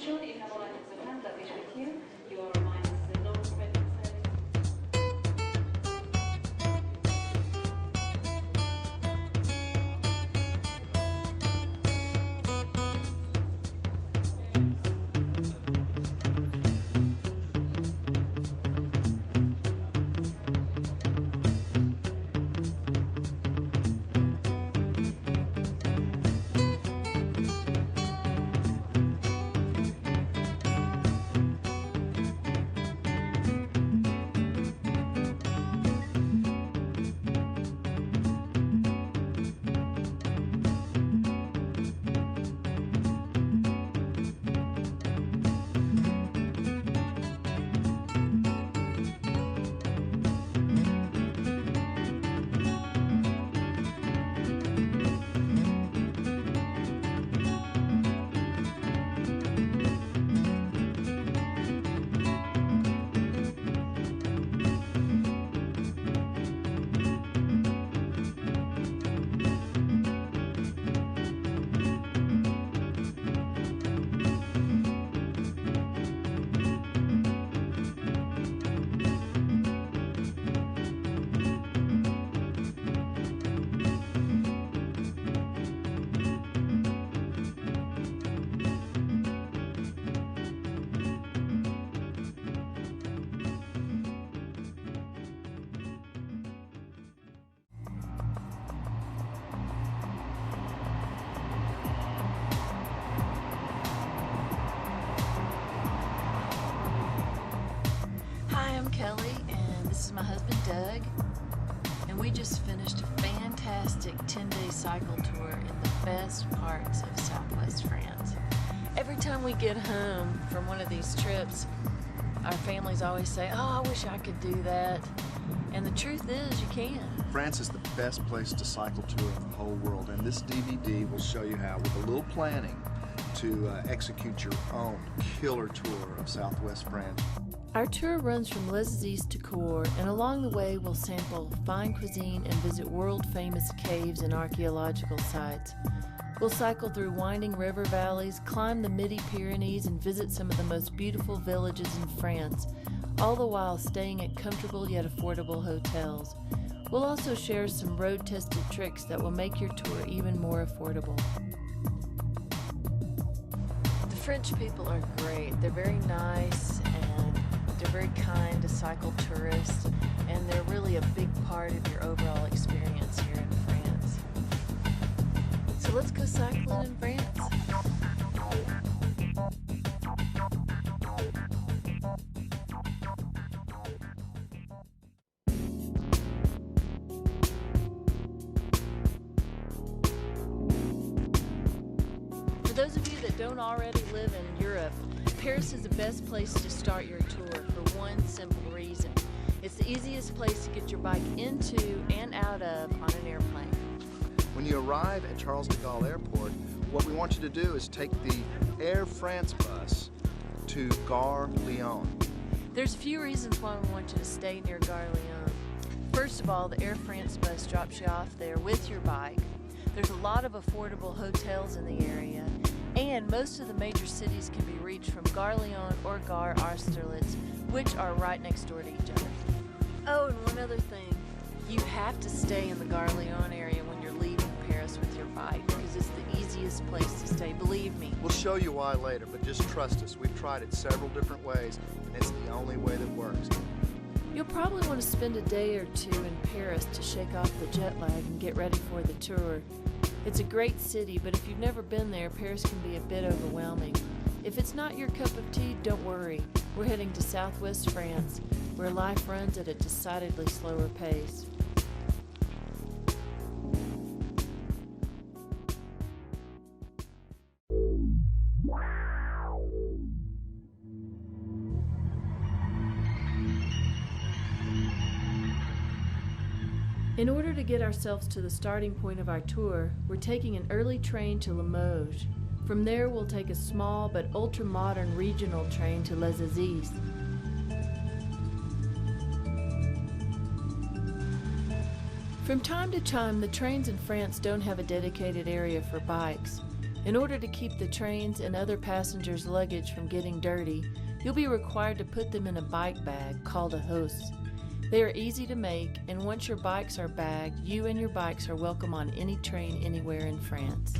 ensure that you have all items of hand luggage with you. You are reminded of the non-smoking service. Kelly, and this is my husband Doug, and we just finished a fantastic 10-day cycle tour in the best parts of southwest France. Every time we get home from one of these trips, our families always say, "Oh, I wish I could do that," and the truth is you can. France is the best place to cycle tour in the whole world, and this DVD will show you how, with a little planning, to execute your own killer tour of southwest France. Our tour runs from Les to Cahors, and along the way we'll sample fine cuisine and visit world-famous caves and archaeological sites. We'll cycle through winding river valleys, climb the Midi-Pyrenees, and visit some of the most beautiful villages in France, all the while staying at comfortable yet affordable hotels. We'll also share some road-tested tricks that will make your tour even more affordable. The French people are great. They're very nice, and they're very kind to cycle tourists, and they're really a big part of your overall experience here in France. So let's go cycling in France. For those of you that don't already live in Europe, Paris is the best place to start your tour for one simple reason. It's the easiest place to get your bike into and out of on an airplane. When you arrive at Charles de Gaulle Airport, what we want you to do is take the Air France bus to Gare Lyon. There's a few reasons why we want you to stay near Gare Lyon. First of all, the Air France bus drops you off there with your bike. There's a lot of affordable hotels in the area, and most of the major cities can be reached from Gare Lyon or Gare Austerlitz, which are right next door to each other. Oh, and one other thing. You have to stay in the Gare Lyon area when you're leaving Paris with your bike, because it's the easiest place to stay, believe me. We'll show you why later, but just trust us. We've tried it several different ways, and it's the only way that works. You'll probably want to spend a day or two in Paris to shake off the jet lag and get ready for the tour. It's a great city, but if you've never been there, Paris can be a bit overwhelming. If it's not your cup of tea, don't worry. We're heading to southwest France, where life runs at a decidedly slower pace. In order to get ourselves to the starting point of our tour, we're taking an early train to Limoges. From there, we'll take a small but ultra-modern regional train to Les Aziz. From time to time, the trains in France don't have a dedicated area for bikes. In order to keep the trains and other passengers' luggage from getting dirty, you'll be required to put them in a bike bag called a housse. They are easy to make, and once your bikes are bagged, you and your bikes are welcome on any train anywhere in France.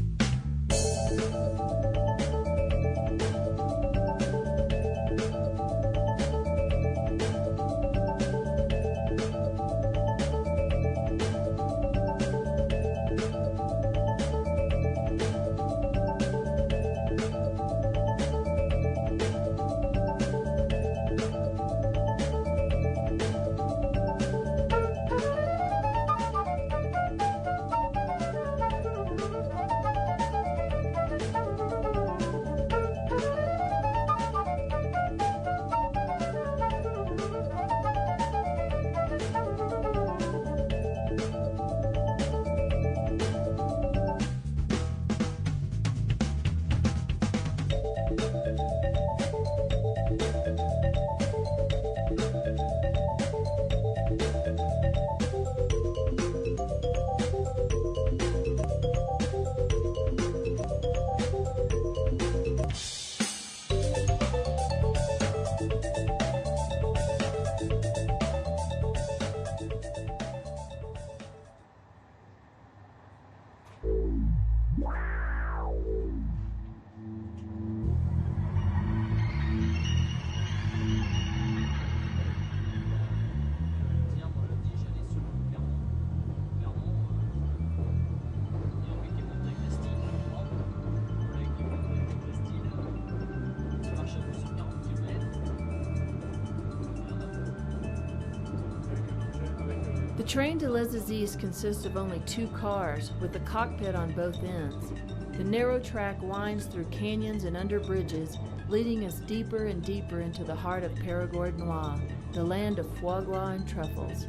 The train to Les Aziz consists of only 2 cars, with a cockpit on both ends. The narrow track winds through canyons and under bridges, leading us deeper and deeper into the heart of Périgord Noir, the land of foie gras and truffles.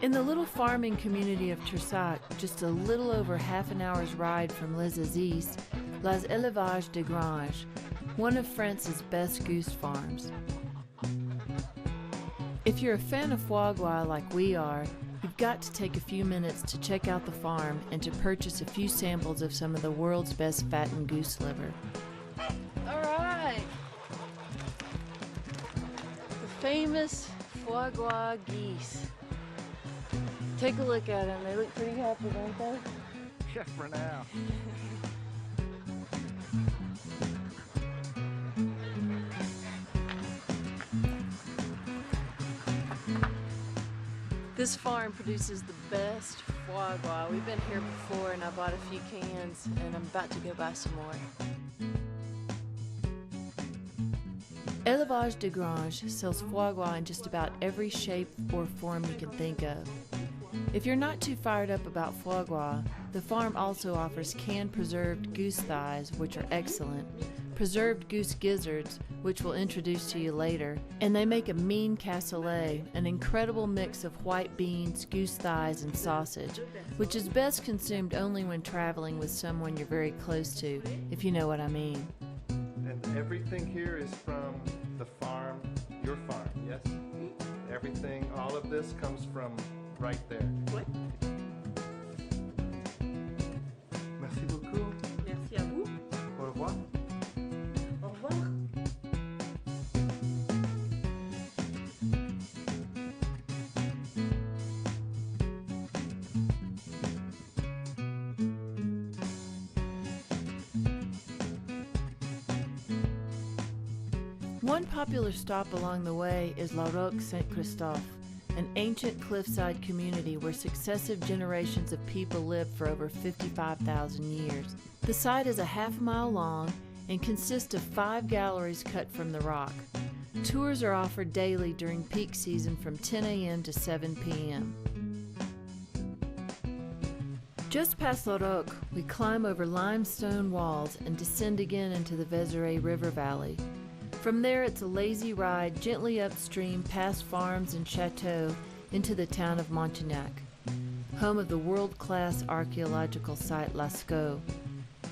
In the little farming community of Saint-Cirq, just a little over half an hour's ride from Les Aziz, lies Élevage de Grange, one of France's best goose farms. If you're a fan of foie gras like we are, you've got to take a few minutes to check out the farm and to purchase a few samples of some of the world's best fattened goose liver. All right! The famous foie gras geese. Take a look at them. They look pretty happy, don't they? Yeah, for now. This farm produces the best foie gras. We've been here before and I bought a few cans and I'm about to go buy some more. Élevage de Grange sells foie gras in just about every shape or form you can think of. If you're not too fired up about foie gras, the farm also offers canned preserved goose thighs, which are excellent, preserved goose gizzards, which we'll introduce to you later, and they make a mean cassoulet, an incredible mix of white beans, goose thighs, and sausage, which is best consumed only when traveling with someone you're very close to, if you know what I mean. And everything here is from the farm, your farm, yes? Everything, all of this comes from right there. Ouais. Merci beaucoup. Merci à vous. Au revoir. Au revoir. One popular stop along the way is La Roque Saint-Christophe, an ancient cliffside community where successive generations of people lived for over 55,000 years. The site is a half-mile long and consists of 5 galleries cut from the rock. Tours are offered daily during peak season from 10 a.m. to 7 p.m. Just past La Roque, we climb over limestone walls and descend again into the Vézère River Valley. From there, it's a lazy ride gently upstream past farms and chateaux into the town of Montagnac, home of the world-class archaeological site Lasco.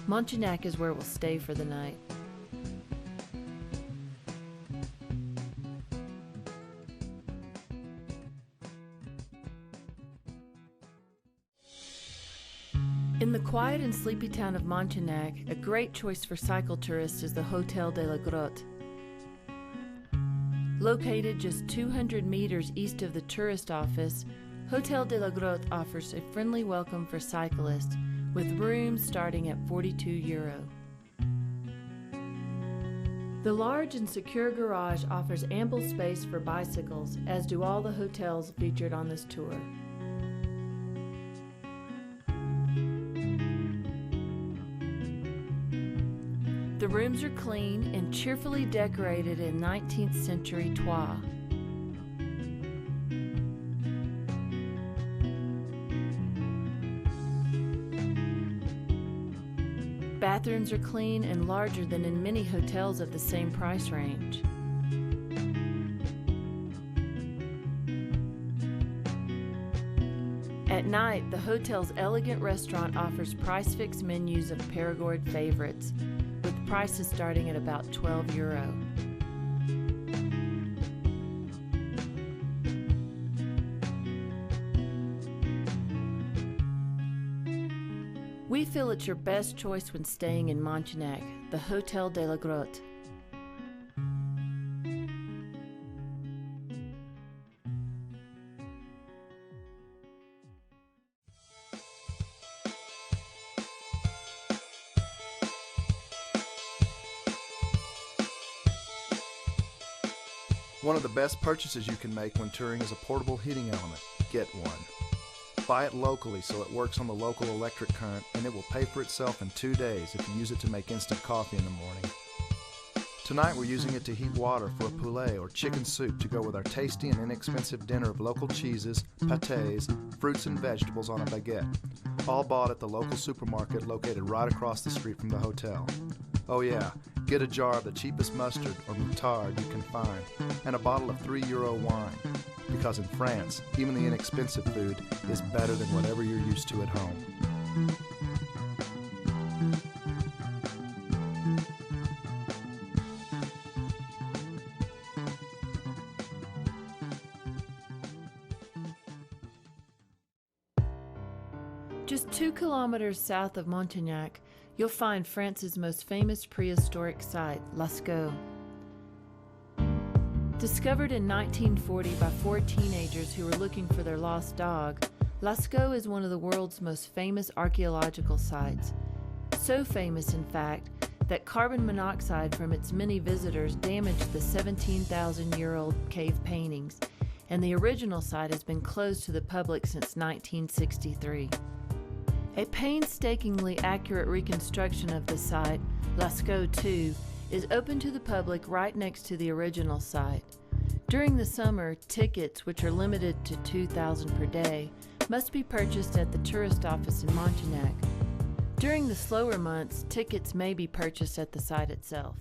Montagnac is where we'll stay for the night. In the quiet and sleepy town of Montagnac, a great choice for cycle tourists is the Hôtel de la Grotte. Located just 200 meters east of the tourist office, Hôtel de la Grotte offers a friendly welcome for cyclists, with rooms starting at €42. The large and secure garage offers ample space for bicycles, as do all the hotels featured on this tour. The rooms are clean and cheerfully decorated in 19th century toits. Bathrooms are clean and larger than in many hotels of the same price range. At night, the hotel's elegant restaurant offers price-fixed menus of Perigord favorites, with prices starting at about €12. We feel it's your best choice when staying in Montagnac, the Hôtel de la Grotte. One of the best purchases you can make when touring is a portable heating element. Get one. Buy it locally so it works on the local electric current, and it will pay for itself in 2 days if you use it to make instant coffee in the morning. Tonight we're using it to heat water for a poulet or chicken soup to go with our tasty and inexpensive dinner of local cheeses, pâtés, fruits and vegetables on a baguette, all bought at the local supermarket located right across the street from the hotel. Oh yeah, get a jar of the cheapest mustard or moutarde you can find, and a bottle of €3 wine. Because in France, even the inexpensive food is better than whatever you're used to at home. Just 2 kilometers south of Montagnac, you'll find France's most famous prehistoric site, Lasco. Discovered in 1940 by 4 teenagers who were looking for their lost dog, Lasco is one of the world's most famous archaeological sites. So famous, in fact, that carbon monoxide from its many visitors damaged the 17,000-year-old cave paintings, and the original site has been closed to the public since 1963. A painstakingly accurate reconstruction of the site, Lasco 2, is open to the public right next to the original site. During the summer, tickets, which are limited to 2,000 per day, must be purchased at the tourist office in Montagnac. During the slower months, tickets may be purchased at the site itself.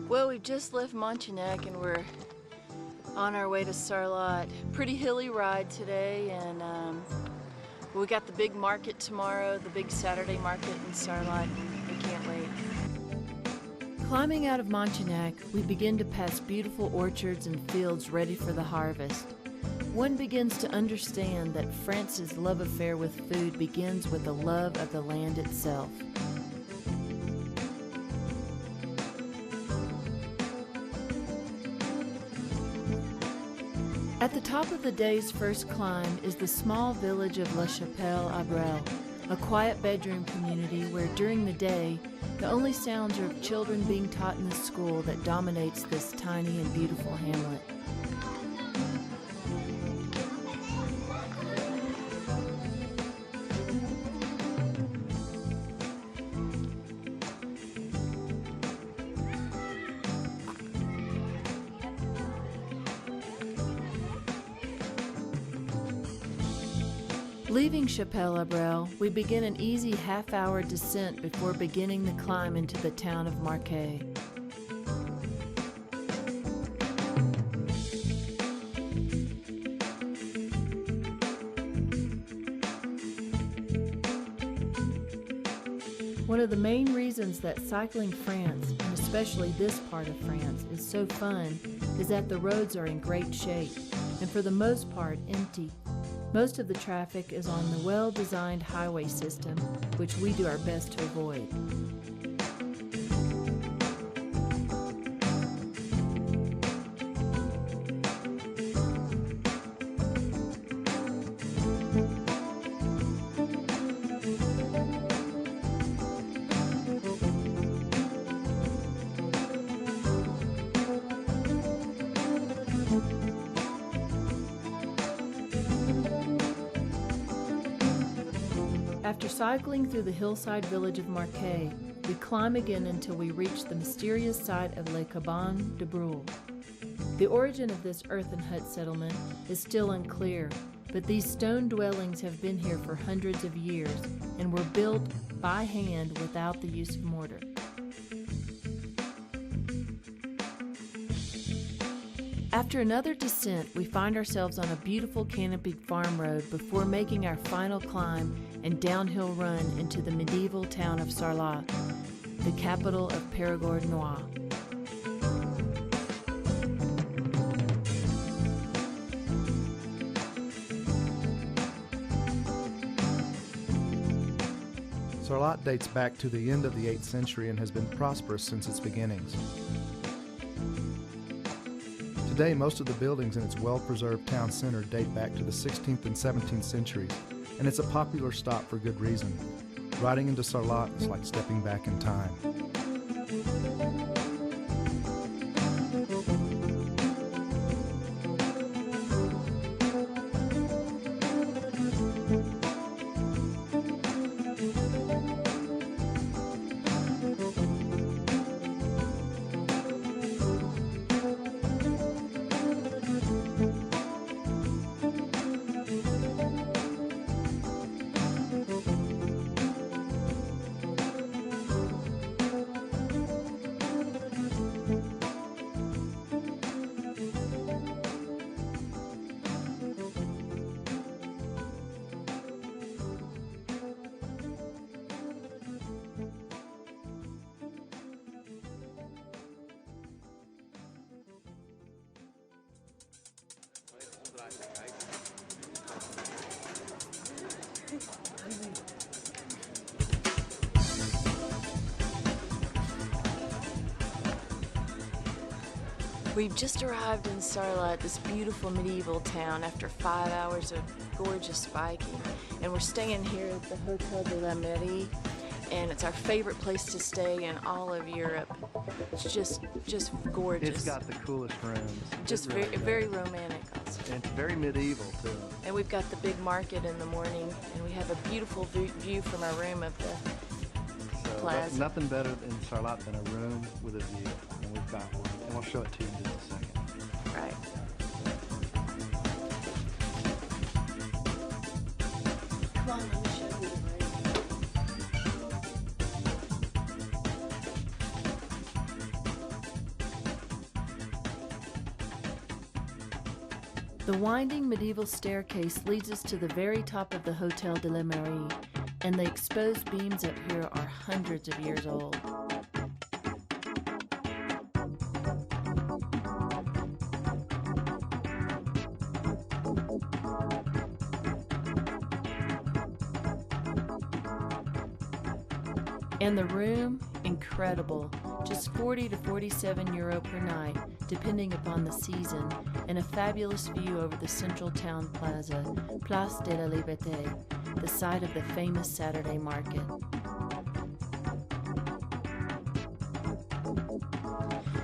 Well, we've just left Montagnac and we're on our way to Sarlat. Pretty hilly ride today, and we got the big market tomorrow, the big Saturday market in Sarlat. We can't wait. Climbing out of Montagnac, we begin to pass beautiful orchards and fields ready for the harvest. One begins to understand that France's love affair with food begins with a love of the land itself. At the top of the day's first climb is the small village of La Chapelle-Abrel, a quiet bedroom community where during the day, the only sounds are of children being taught in the school that dominates this tiny and beautiful hamlet. Leaving Chapelle-Abreu, we begin an easy half-hour descent before beginning the climb into the town of Marquet. One of the main reasons that cycling France, and especially this part of France, is so fun is that the roads are in great shape, and for the most part empty. Most of the traffic is on the well-designed highway system, which we do our best to avoid. After cycling through the hillside village of Marquet, we climb again until we reach the mysterious site of Les Cabanes de Brule. The origin of this earthen hut settlement is still unclear, but these stone dwellings have been here for hundreds of years and were built by hand without the use of mortar. After another descent, we find ourselves on a beautiful canopied farm road before making our final climb and downhill run into the medieval town of Sarlat, the capital of Périgord Noir. Sarlat dates back to the end of the 8th century and has been prosperous since its beginnings. Today, most of the buildings in its well-preserved town center date back to the 16th and 17th centuries, and it's a popular stop for good reason. Riding into Sarlat is like stepping back in time. We've just arrived in Sarlat, this beautiful medieval town, after 5 hours of gorgeous biking. And we're staying here at the Hotel de la Mairie, and it's our favorite place to stay in all of Europe. It's just gorgeous. It's got the coolest rooms. Just It really very, does. very romantic also. And it's very medieval too. And we've got the big market in the morning, and we have a beautiful view from our room of the So plaza. nothing better in Sarlat than a room with a view, and we've got one. And we'll show it to you in just a second. Right. Come on, let me show you the room. The winding medieval staircase leads us to the very top of the Hotel de la Mairie, and the exposed beams up here are hundreds of years old. And the room, incredible. Just 40 to 47 euro per night, depending upon the season, and a fabulous view over the central town plaza, Place de la Liberté, the site of the famous Saturday market.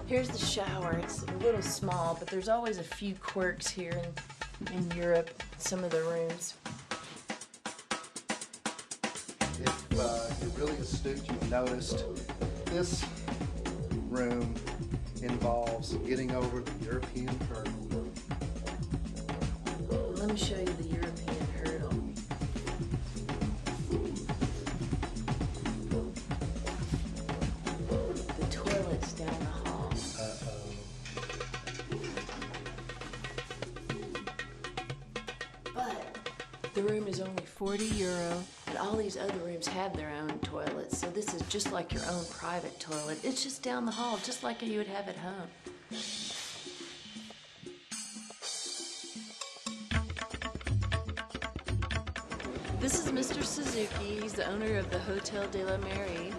Here's the shower. It's a little small, but there's always a few quirks here in Europe, some of the rooms. If you're really astute, you've noticed this room involves getting over the European hurdle. Let me show you the European hurdle. The room is only €40, and all these other rooms have their own toilets, so this is just like your own private toilet. It's just down the hall, just like you would have at home. This is Mr. Suzuki. He's the owner of the Hotel de la Mairie,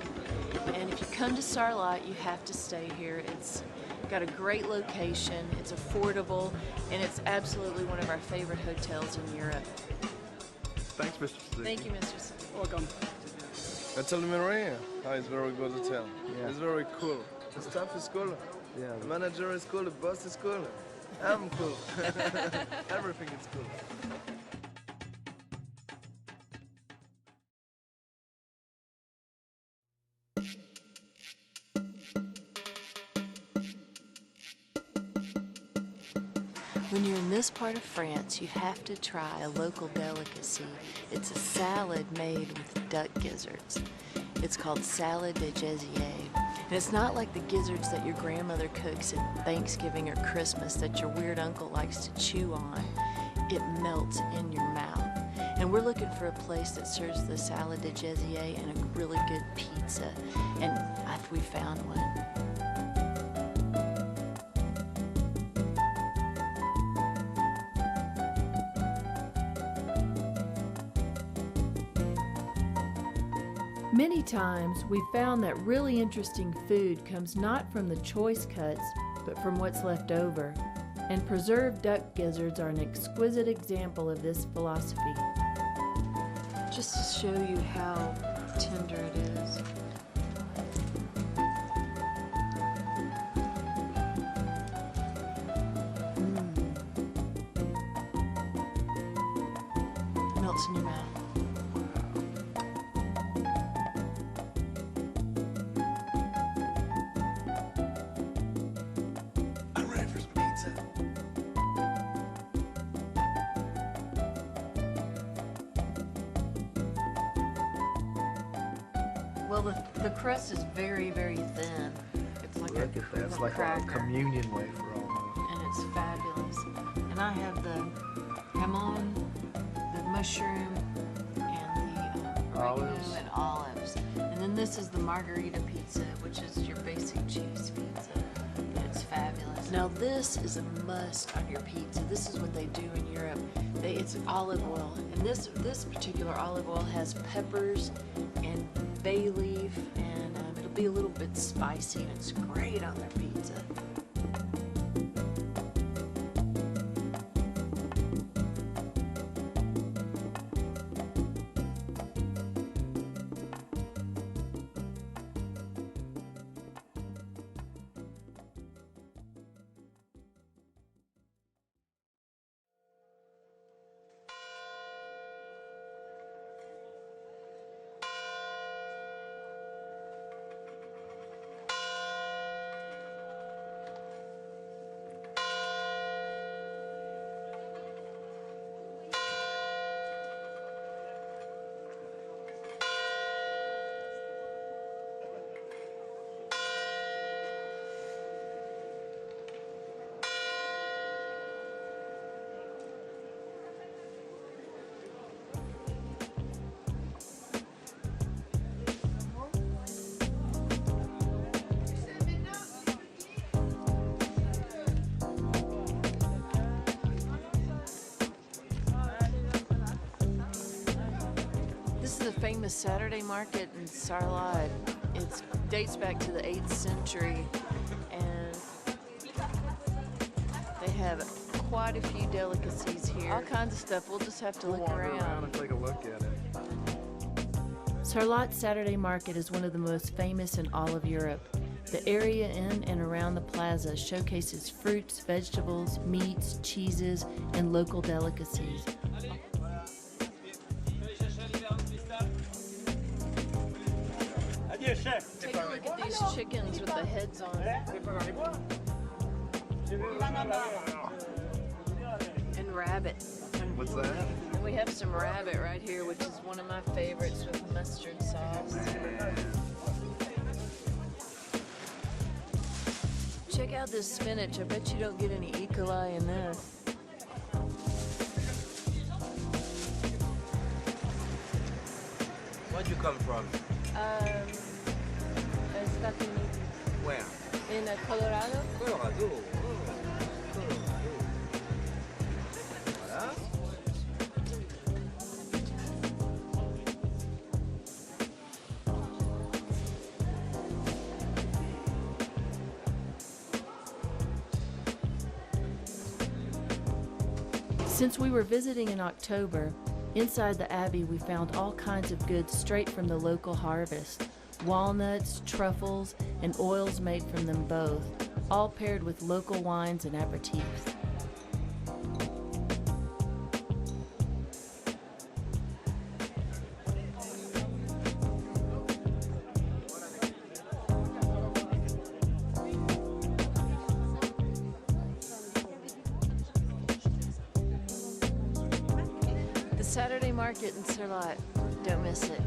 and if you come to Sarlat, you have to stay here. It's got a great location, it's affordable, and it's absolutely one of our favorite hotels in Europe. Thanks, Mr. Suzuki. Thank you, Mr. Suzuki. Welcome. Hotel de Maria. Oh, it's very good hotel. Yeah. It's very cool. The staff is cool. Yeah. The manager is cool. The boss is cool. I'm cool. Everything is cool. When you're in this part of France, you have to try a local delicacy. It's a salad made with duck gizzards. It's called salad de Gésier. And it's not like the gizzards that your grandmother cooks at Thanksgiving or Christmas that your weird uncle likes to chew on. It melts in your mouth. And we're looking for a place that serves the salad de Gésier and a really good pizza. And we found one. Many times we've found that really interesting food comes not from the choice cuts, but from what's left over. And preserved duck gizzards are an exquisite example of this philosophy. Just to show you how tender it is. Melts in your mouth. I'm ready for some pizza. Well, the crust is very, very thin. It's like Look at that. It's like a cracker, communion wafer almost. and it's fabulous. And I have the hamon, the mushroom, and the oregano Olives. and olives. And then this is the margarita pizza, which is your basic cheese pizza. And it's fabulous. Now this is a must on your pizza. This is what they do in Europe. It's olive oil, and this particular olive oil has peppers and bay leaf, and it'll be a little bit spicy, and it's great on their pizza. This is a famous Saturday market in Sarlat. It dates back to the 8th century, and they have quite a few delicacies here. All kinds of stuff. We'll just have to look Wander around around. and take a look at it. Sarlat Saturday Market is one of the most famous in all of Europe. The area in and around the plaza showcases fruits, vegetables, meats, cheeses, and local delicacies. Take a look at these chickens with the heads on. And rabbit. What's that? And we have some rabbit right here, which is one of my favorites with mustard sauce. Check out this spinach. I bet you don't get any E. coli in this. Where'd you come from? Estados Unidos. Where? In Colorado. Colorado. Oh, Colorado. Voilà. Since we were visiting in October, inside the Abbey we found all kinds of goods straight from the local harvest. Walnuts, truffles, and oils made from them both, all paired with local wines and aperitifs. The Saturday market in Sarlat. Don't miss it.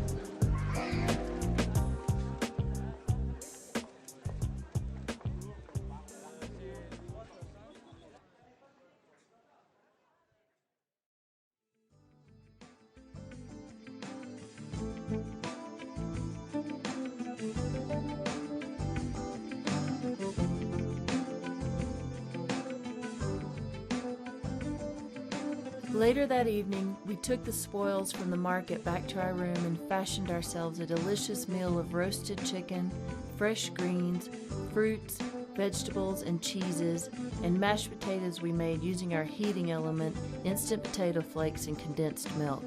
Later that evening, we took the spoils from the market back to our room and fashioned ourselves a delicious meal of roasted chicken, fresh greens, fruits, vegetables, and cheeses, and mashed potatoes we made using our heating element, instant potato flakes, and condensed milk.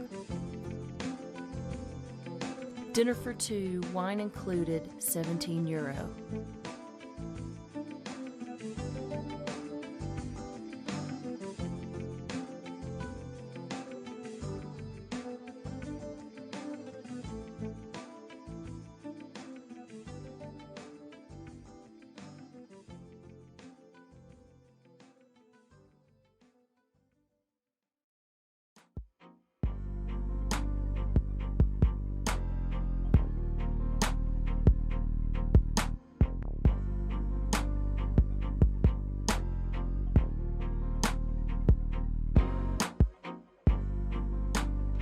Dinner for two, wine included, €17.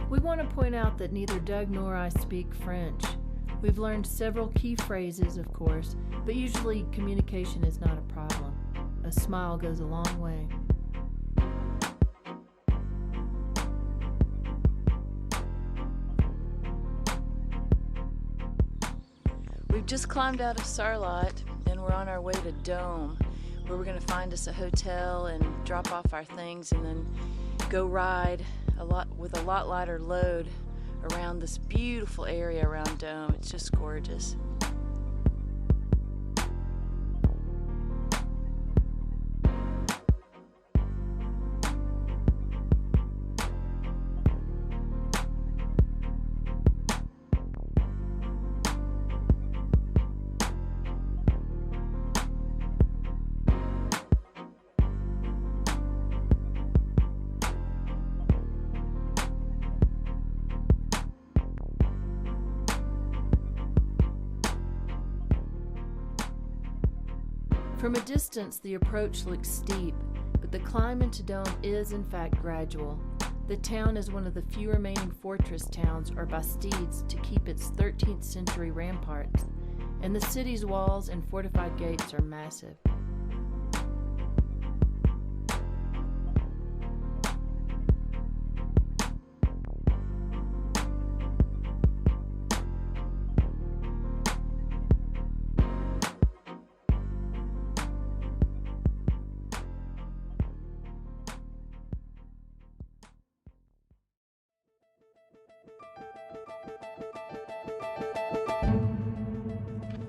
We want to point out that neither Doug nor I speak French. We've learned several key phrases, of course, but usually communication is not a problem. A smile goes a long way. We've just climbed out of Sarlat and we're on our way to Domme, where we're going to find us a hotel and drop off our things and then go ride with a lot lighter load around this beautiful area around Domme. It's just gorgeous. From a distance, the approach looks steep, but the climb into Domme is in fact gradual. The town is one of the few remaining fortress towns or bastides to keep its 13th century ramparts, and the city's walls and fortified gates are massive.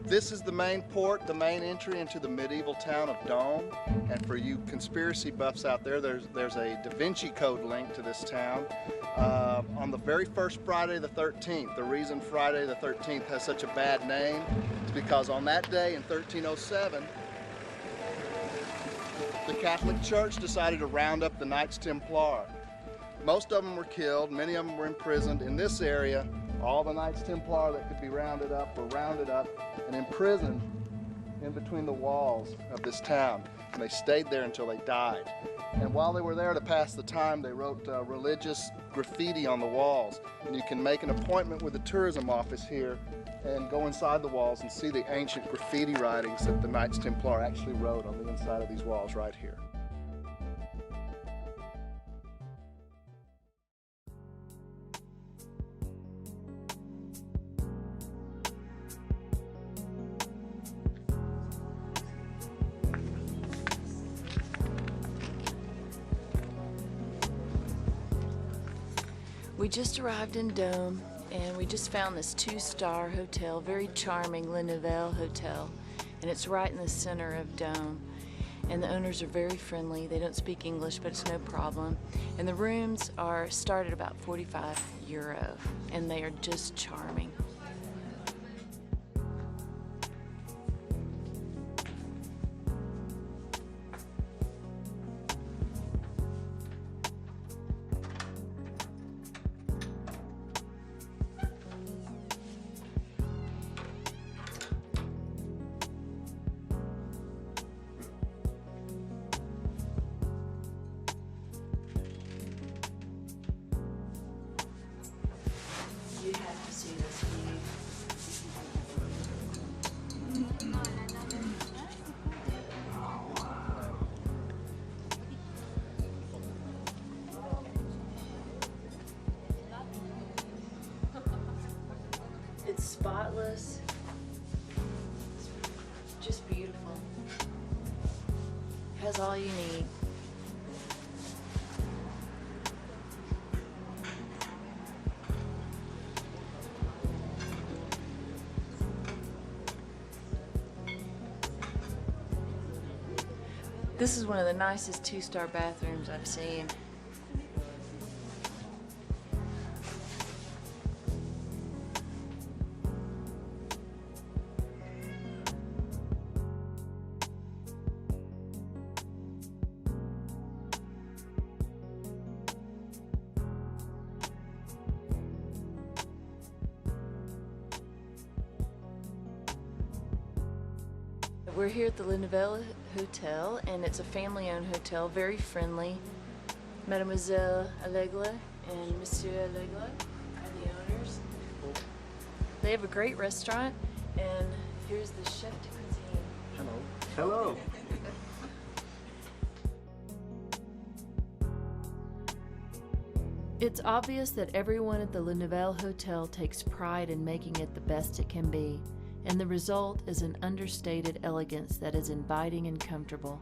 This is the main port, the main entry into the medieval town of Domme. And for you conspiracy buffs out there, there's a Da Vinci Code link to this town. On the very first Friday the 13th, the reason Friday the 13th has such a bad name is because on that day in 1307, the Catholic Church decided to round up the Knights Templar. Most of them were killed, many of them were imprisoned. In this area, all the Knights Templar that could be rounded up were rounded up and imprisoned in between the walls of this town. and they stayed there until they died. And while they were there to pass the time, they wrote religious graffiti on the walls. And you can make an appointment with the tourism office here and go inside the walls and see the ancient graffiti writings that the Knights Templar actually wrote on the inside of these walls right here. We just arrived in Domme, and we just found this 2-star hotel, very charming Le Nouvelle Hotel, and it's right in the center of Domme. And the owners are very friendly. They don't speak English, but it's no problem. And the rooms start at about €45, and they are just charming. You have to see this view. It's spotless. It's just beautiful. Has all you need. This is one of the nicest 2-star bathrooms I've seen. We're here at the Le Nouvelle Hotel, and it's a family-owned hotel, very friendly. Mademoiselle Allegra and Monsieur Allegra are the owners. They have a great restaurant, and here's the chef de cuisine. Hello. Hello. It's obvious that everyone at the Le Nouvelle Hotel takes pride in making it the best it can be, and the result is an understated elegance that is inviting and comfortable.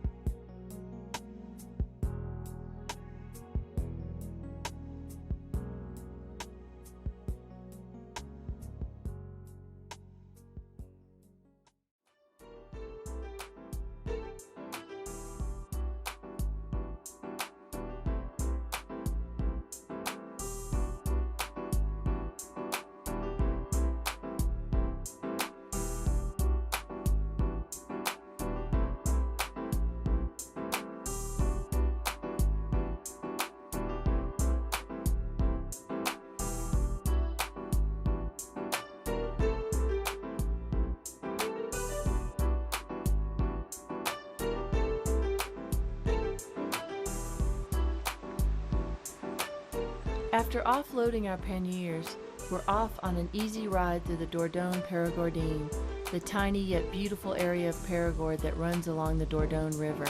After offloading our panniers, we're off on an easy ride through the Dordogne Périgordine, the tiny yet beautiful area of Périgord that runs along the Dordogne River.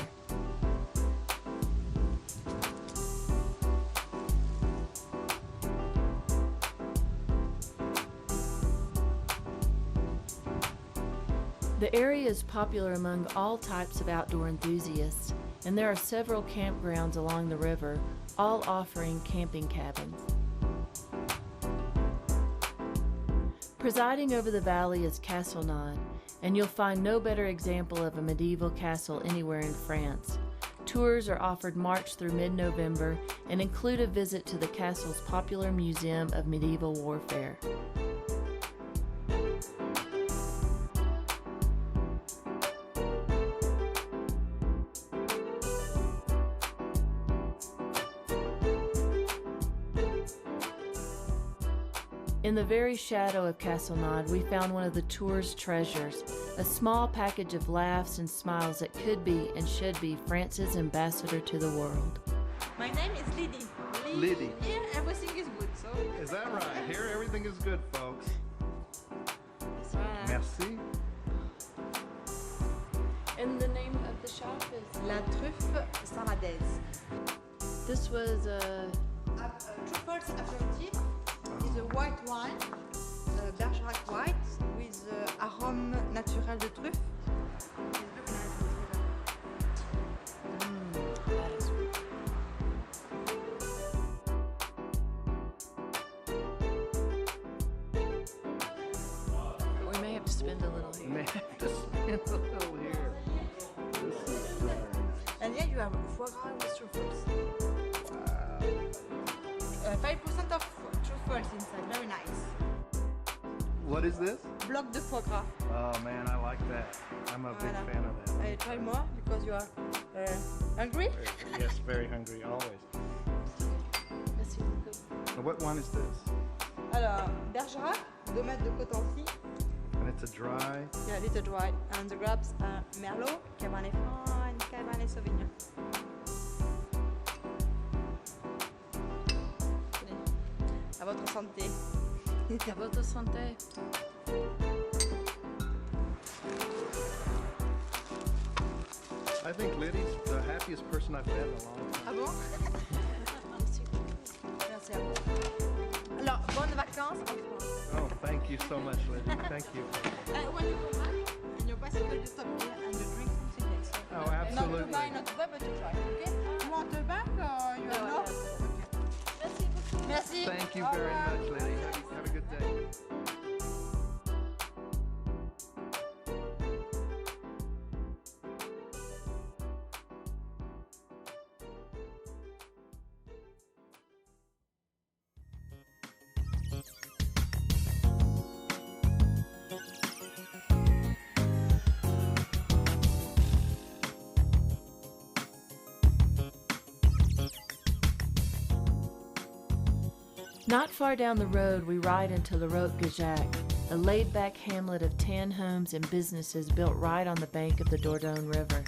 The area is popular among all types of outdoor enthusiasts, and there are several campgrounds along the river, all offering camping cabins. Presiding over the valley is Castelnau, and you'll find no better example of a medieval castle anywhere in France. Tours are offered March through mid-November and include a visit to the castle's popular Museum of Medieval Warfare. In the very shadow of Castelnau, we found one of the tour's treasures, A small package of laughs and smiles that could be and should be France's ambassador to the world. My name is Lydie. Lydie. Here everything is good, so. Is that right? Here everything is good, folks. Merci. And the name of the shop is? La truffe saladaise. This was a... Truffles aperitif is a white wine, Bergerac white, with arôme naturel de truffe. We may have to spend a little here. May have to spend a little here. This is very nice. And here you have foie gras with truffles. Wow. 5% of truffles inside, very nice. What is this? Bloc de foie gras. Oh man, I like that. I'm a big Voilà. fan of that. I try more because you are hungry. Yes, very hungry, always. Merci beaucoup. So what wine is this? Alors, Bergerac, Domme de Cotency. And it's a dry. Yeah, a little dry. And the grapes are Merlot, Cabernet Franc, and Cabernet Sauvignon. À votre santé. À votre santé. I think Liddy's the happiest person I've met in a long time. Ah bon? Merci à vous. Alors, bonnes vacances en France. Oh, thank you so much, Liddy. Thank you. When you come back, and your bicycle, you stop here and you drink something else. Oh, absolutely. Not to buy, not to buy, but to try, okay? You want a bag or you have no? Merci beaucoup. Merci. Thank you Au very revoir. much, Liddy. Have a good day. Not far down the road, we ride into Rocamadour, a laid-back hamlet of tan homes and businesses built right on the bank of the Dordogne River.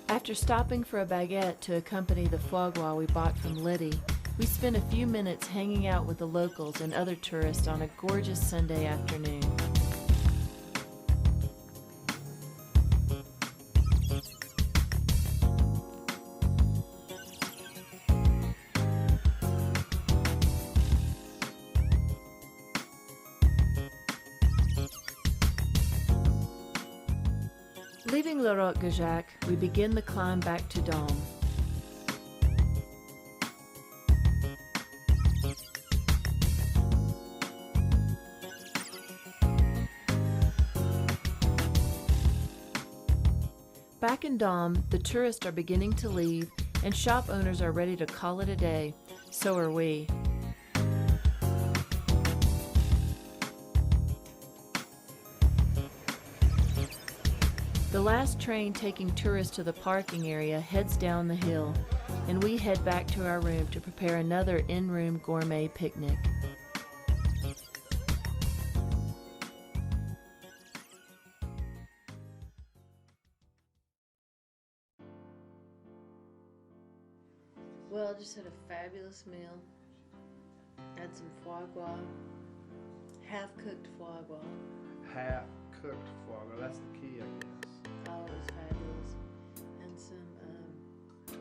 After stopping for a baguette to accompany the foie gras we bought from Liddy, we spent a few minutes hanging out with the locals and other tourists on a gorgeous Sunday afternoon. Leaving Le Rocamadour, we begin the climb back to Domme. Back in Domme, the tourists are beginning to leave and shop owners are ready to call it a day. So are we. The last train taking tourists to the parking area heads down the hill, and we head back to our room to prepare another in-room gourmet picnic. Well, I just had a fabulous meal. Had some foie gras, half-cooked foie gras. Half-cooked foie gras, that's the key, I guess. Oh, it was fabulous. And some,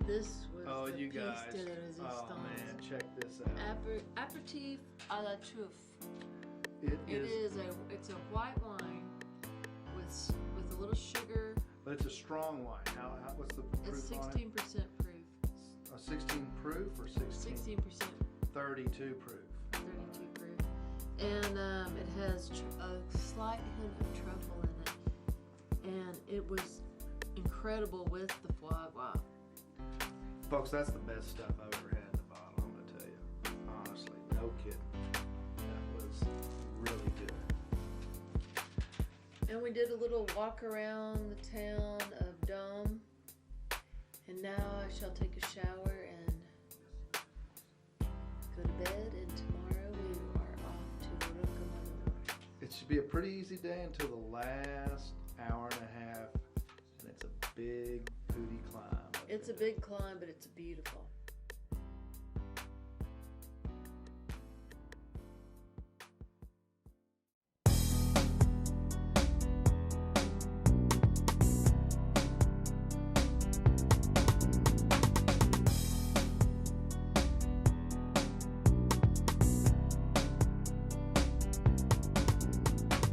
this was Oh, the you piece guys. de la Oh, résistance. man, check this out. Aperitif à la truffe. It It is, is it's a white wine with a little sugar. but it's a strong wine. What's the It's proof on it? 16% proof. A 16 proof or 16? 16%, 32 proof. 32 proof. And it has a slight hint of truffle in it. And it was incredible. incredible with the foie gras. Folks, that's the best stuff I've ever had in the bottle, I'm going to tell you. Honestly, no kidding. That was really good. And we did a little walk around the town of Domme. And now I shall take a shower and go to bed, and tomorrow we are off to Rocamadour. It should be a pretty easy day until the last hour and a half, and it's a big booty climb. It's a big climb, but it's beautiful.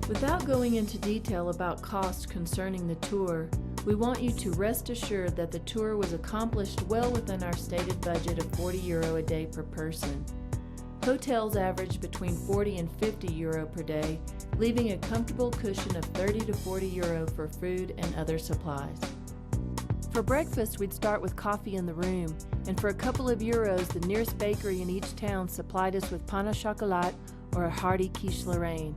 Without going into detail about costs concerning the tour, we want you to rest assured that the tour was accomplished well within our stated budget of €40 a day per person. Hotels average between 40 and 50 euro per day, leaving a comfortable cushion of 30 to 40 euro for food and other supplies. For breakfast, we'd start with coffee in the room, and for a couple of euros, the nearest bakery in each town supplied us with pain au chocolat or a hearty quiche Lorraine.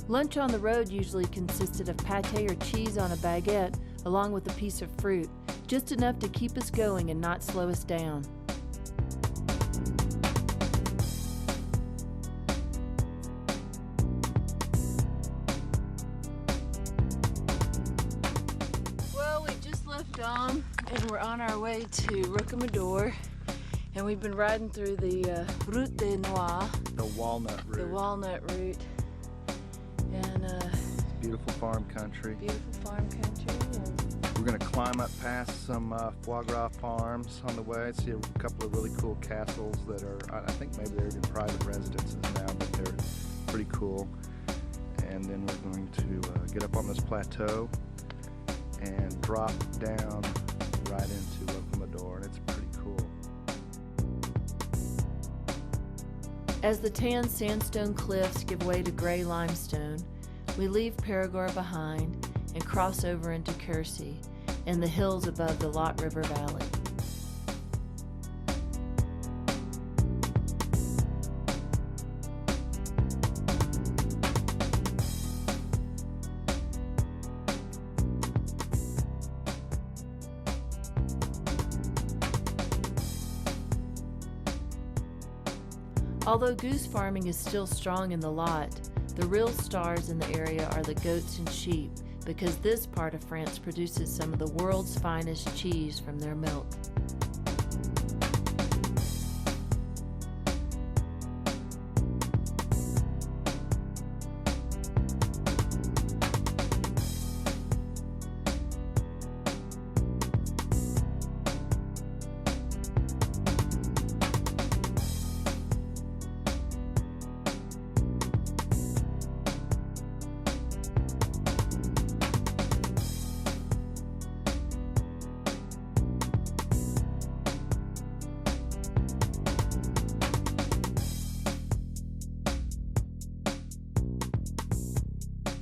Lunch on the road usually consisted of pâté or cheese on a baguette, along with a piece of fruit, just enough to keep us going and not slow us down. Well, we just left Domme and we're on our way to Rocamadour, and we've been riding through the Route des Noix, The walnut route. the walnut route, and Beautiful farm country. beautiful farm country. And We're going to climb up past some foie gras farms on the way, see a couple of really cool castles that are, I think maybe they're even private residences now, but they're pretty cool. And then we're going to get up on this plateau and drop down right into Rocamadour, and it's pretty cool. As the tan sandstone cliffs give way to gray limestone, we leave Périgord behind and cross over into Quercy and the hills above the Lot River Valley. Although goose farming is still strong in the Lot, the real stars in the area are the goats and sheep, because this part of France produces some of the world's finest cheese from their milk.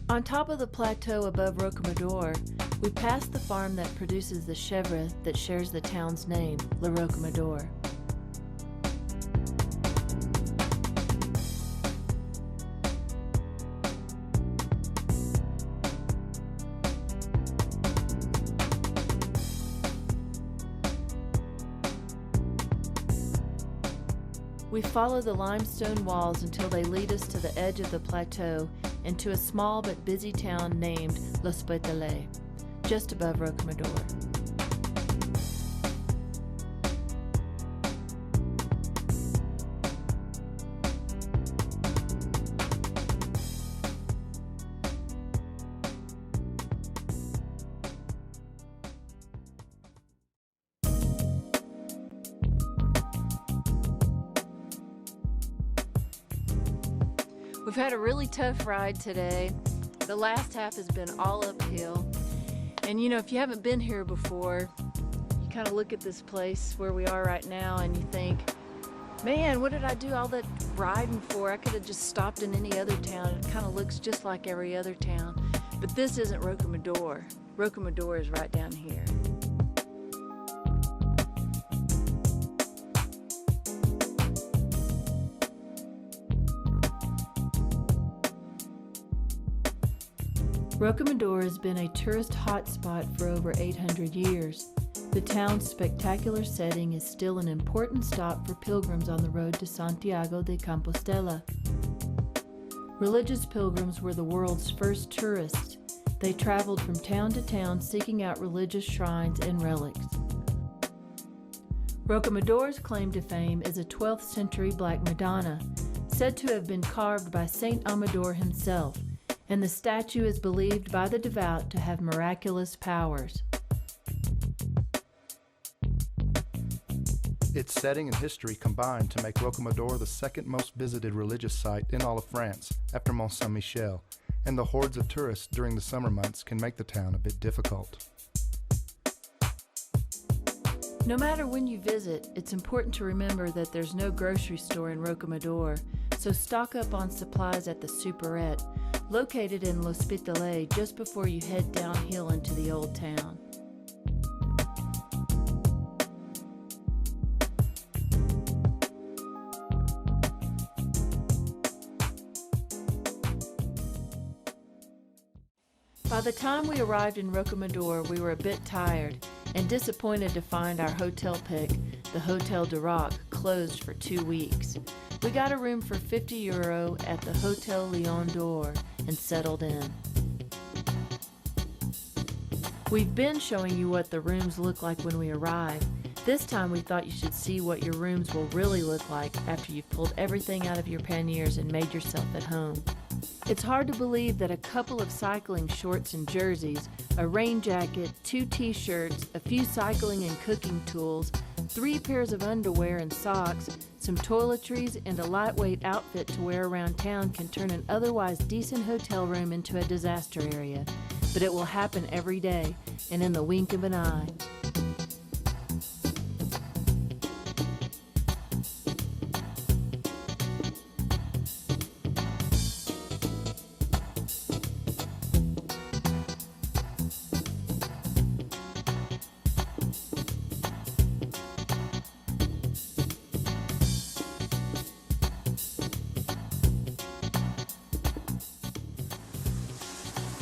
On top of the plateau above Rocamadour, we pass the farm that produces the chèvre that shares the town's name, La Rocamadour. We follow the limestone walls until they lead us to the edge of the plateau and to a small but busy town named L'Hospitalet, just above Rocamadour. We've had a really tough ride today. The last half has been all uphill. And you know, if you haven't been here before, you kind of look at this place where we are right now and you think, man, what did I do all that riding for? I could have just stopped in any other town. It kind of looks just like every other town. But this isn't Rocamadour. Rocamadour is right down here. Rocamadour has been a tourist hotspot for over 800 years. The town's spectacular setting is still an important stop for pilgrims on the road to Santiago de Compostela. Religious pilgrims were the world's first tourists. They traveled from town to town seeking out religious shrines and relics. Rocamadour's claim to fame is a 12th century Black Madonna, said to have been carved by Saint Amador himself, and the statue is believed by the devout to have miraculous powers. Its setting and history combine to make Rocamadour the second most visited religious site in all of France, after Mont Saint-Michel, and the hordes of tourists during the summer months can make the town a bit difficult. No matter when you visit, it's important to remember that there's no grocery store in Rocamadour, so stock up on supplies at the Superette, located in L'Hospitalet just before you head downhill into the old town. By the time we arrived in Rocamadour, we were a bit tired and disappointed to find our hotel pick, the Hotel du Roc, closed for 2 weeks. We got a room for €50 at the Hotel Lion d'Or and settled in. We've been showing you what the rooms look like when we arrive. This time we thought you should see what your rooms will really look like after you've pulled everything out of your panniers and made yourself at home. It's hard to believe that a couple of cycling shorts and jerseys, a rain jacket, 2 t-shirts, a few cycling and cooking tools, 3 pairs of underwear and socks, some toiletries, and a lightweight outfit to wear around town can turn an otherwise decent hotel room into a disaster area. But it will happen every day, and in the wink of an eye.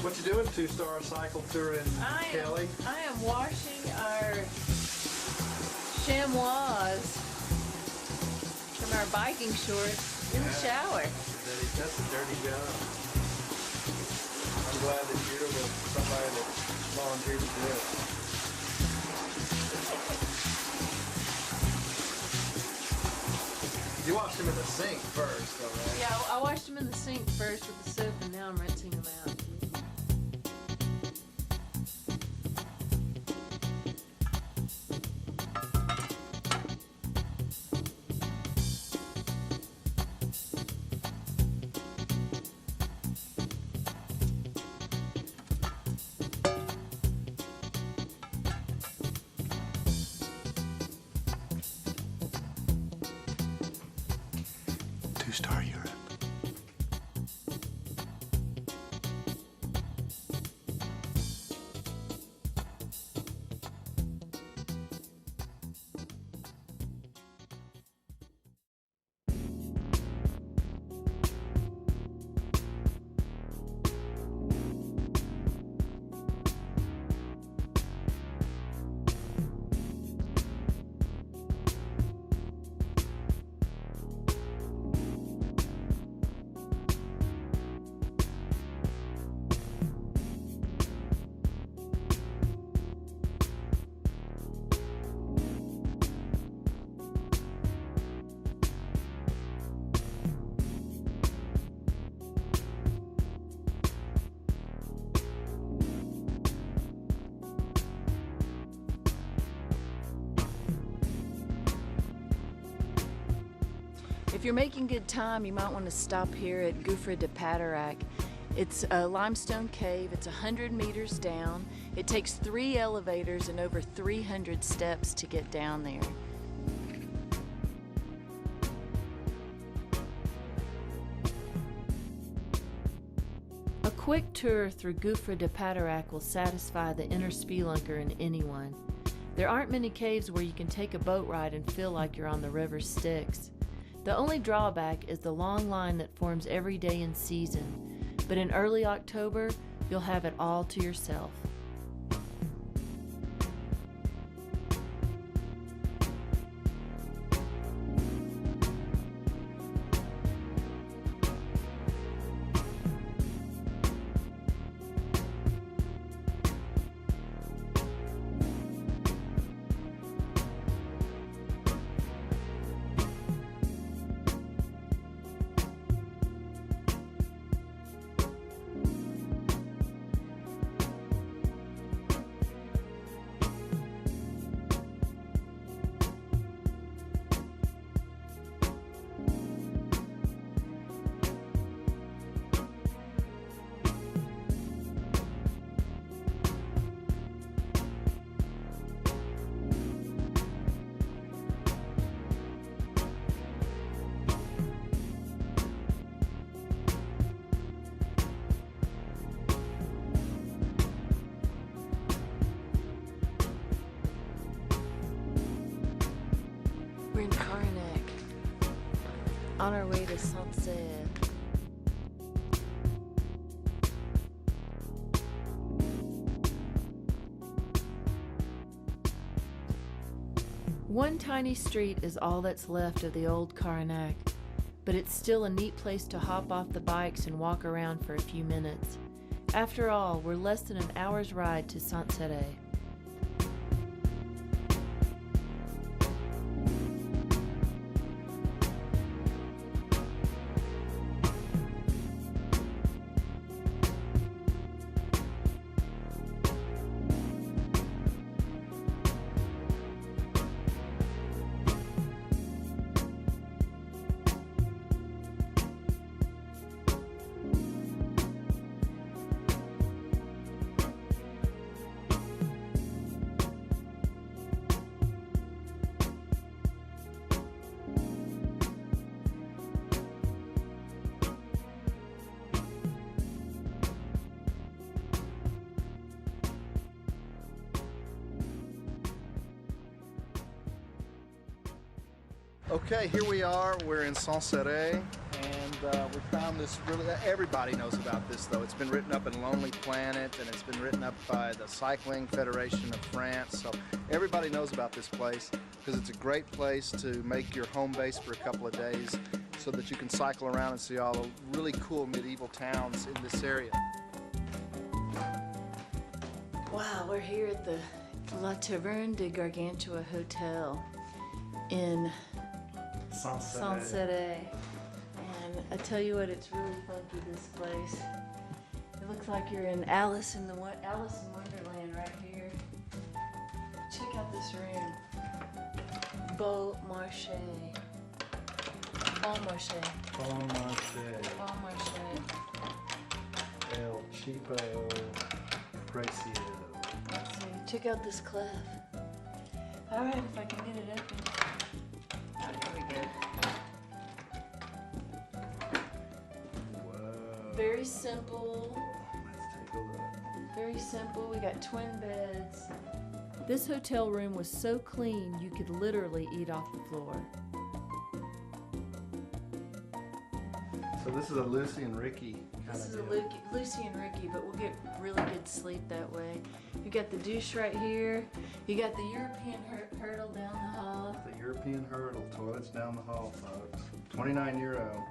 What you doing, two-star cycle touring, Kelly? I am washing our chamois from our biking shorts in the shower. That's a dirty job. I'm glad that you're with somebody that volunteered to do it. You washed them in the sink first, though, right? Yeah, I washed them in the sink first with the soap, and now I'm rinsing them out. Two-star Europe. If you're making good time, you might want to stop here at Gouffre de Patarac. It's a limestone cave. It's 100 meters down. It takes 3 elevators and over 300 steps to get down there. A quick tour through Gouffre de Patarac will satisfy the inner spelunker in anyone. There aren't many caves where you can take a boat ride and feel like you're on the river Styx. The only drawback is the long line that forms every day in season, but in early October, You'll have it all to yourself. We're in Monac, on our way to Saint-Cirq. One tiny street is all that's left of the old Monac, but it's still a neat place to hop off the bikes and walk around for a few minutes. After all, we're less than an hour's ride to Saint-Cirq. Okay, here we are. We're in Saint-Cirq, and we found this really. Everybody knows about this, though. It's been written up in Lonely Planet, and it's been written up by the Cycling Federation of France. So everybody knows about this place because it's a great place to make your home base for a couple of days, so that you can cycle around and see all the really cool medieval towns in this area. Wow, we're here at the La Taverne de Gargantua Hotel in Saint-Cirq. And I tell you what, it's really funky, this place. It looks like you're in Alice in Wonderland right here. Check out this room. Beau Marché. Bon Marché. Bon marché. Bon Marché. El cheapo precio. Let's see. Check out this clef. All right, if I can get it open. Oh, there we go. Whoa. Very simple. Let's take a look. Very simple. We got twin beds. This hotel room was so clean you could literally eat off the floor. So this is a Lucy and Ricky kind This of is a deal. Lucy and Ricky, but we'll get really good sleep that way. You got the douche right here. You got the European hurdle down the hall. The European hurdle, toilets down the hall, folks. €29.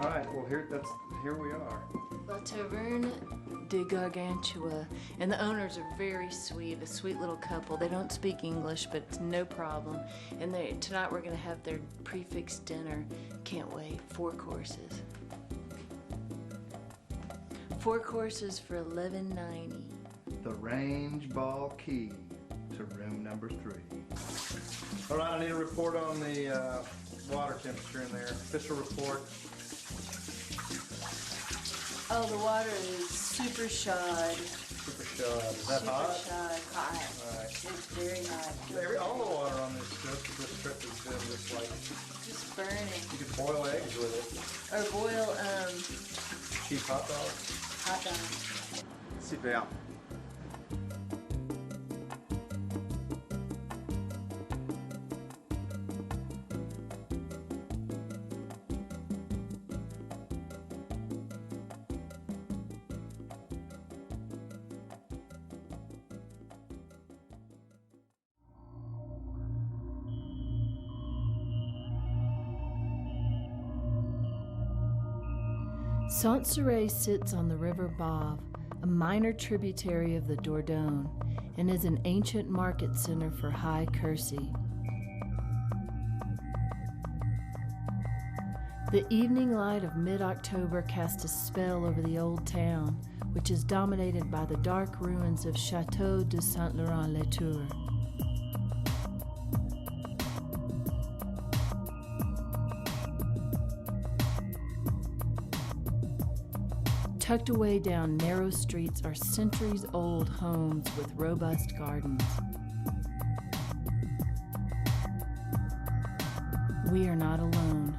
All right, well here we are. La Taverne de Gargantua. And the owners are very sweet, a sweet little couple. They don't speak English, but it's no problem. And tonight we're gonna have their prefix dinner. Can't wait, 4 courses. 4 courses for $11.90. The range ball key to room number 3. All right, I need a report on the water temperature in there. Official report. Oh, the water is super shod. Super shot. Is that Super hot? shod, hot. All right. It's very hot. All the water on this trip has been just like, Just burning. you could boil eggs with it. Or boil Cheap hot dogs. hot dogs. Super. Saint-Cirq sits on the river Bave, a minor tributary of the Dordogne, and is an ancient market center for high Quercy. The evening light of mid-October cast a spell over the old town, which is dominated by the dark ruins of Château de Saint-Laurent-les-Tours. Tucked away down narrow streets are centuries-old homes with robust gardens. We are not alone.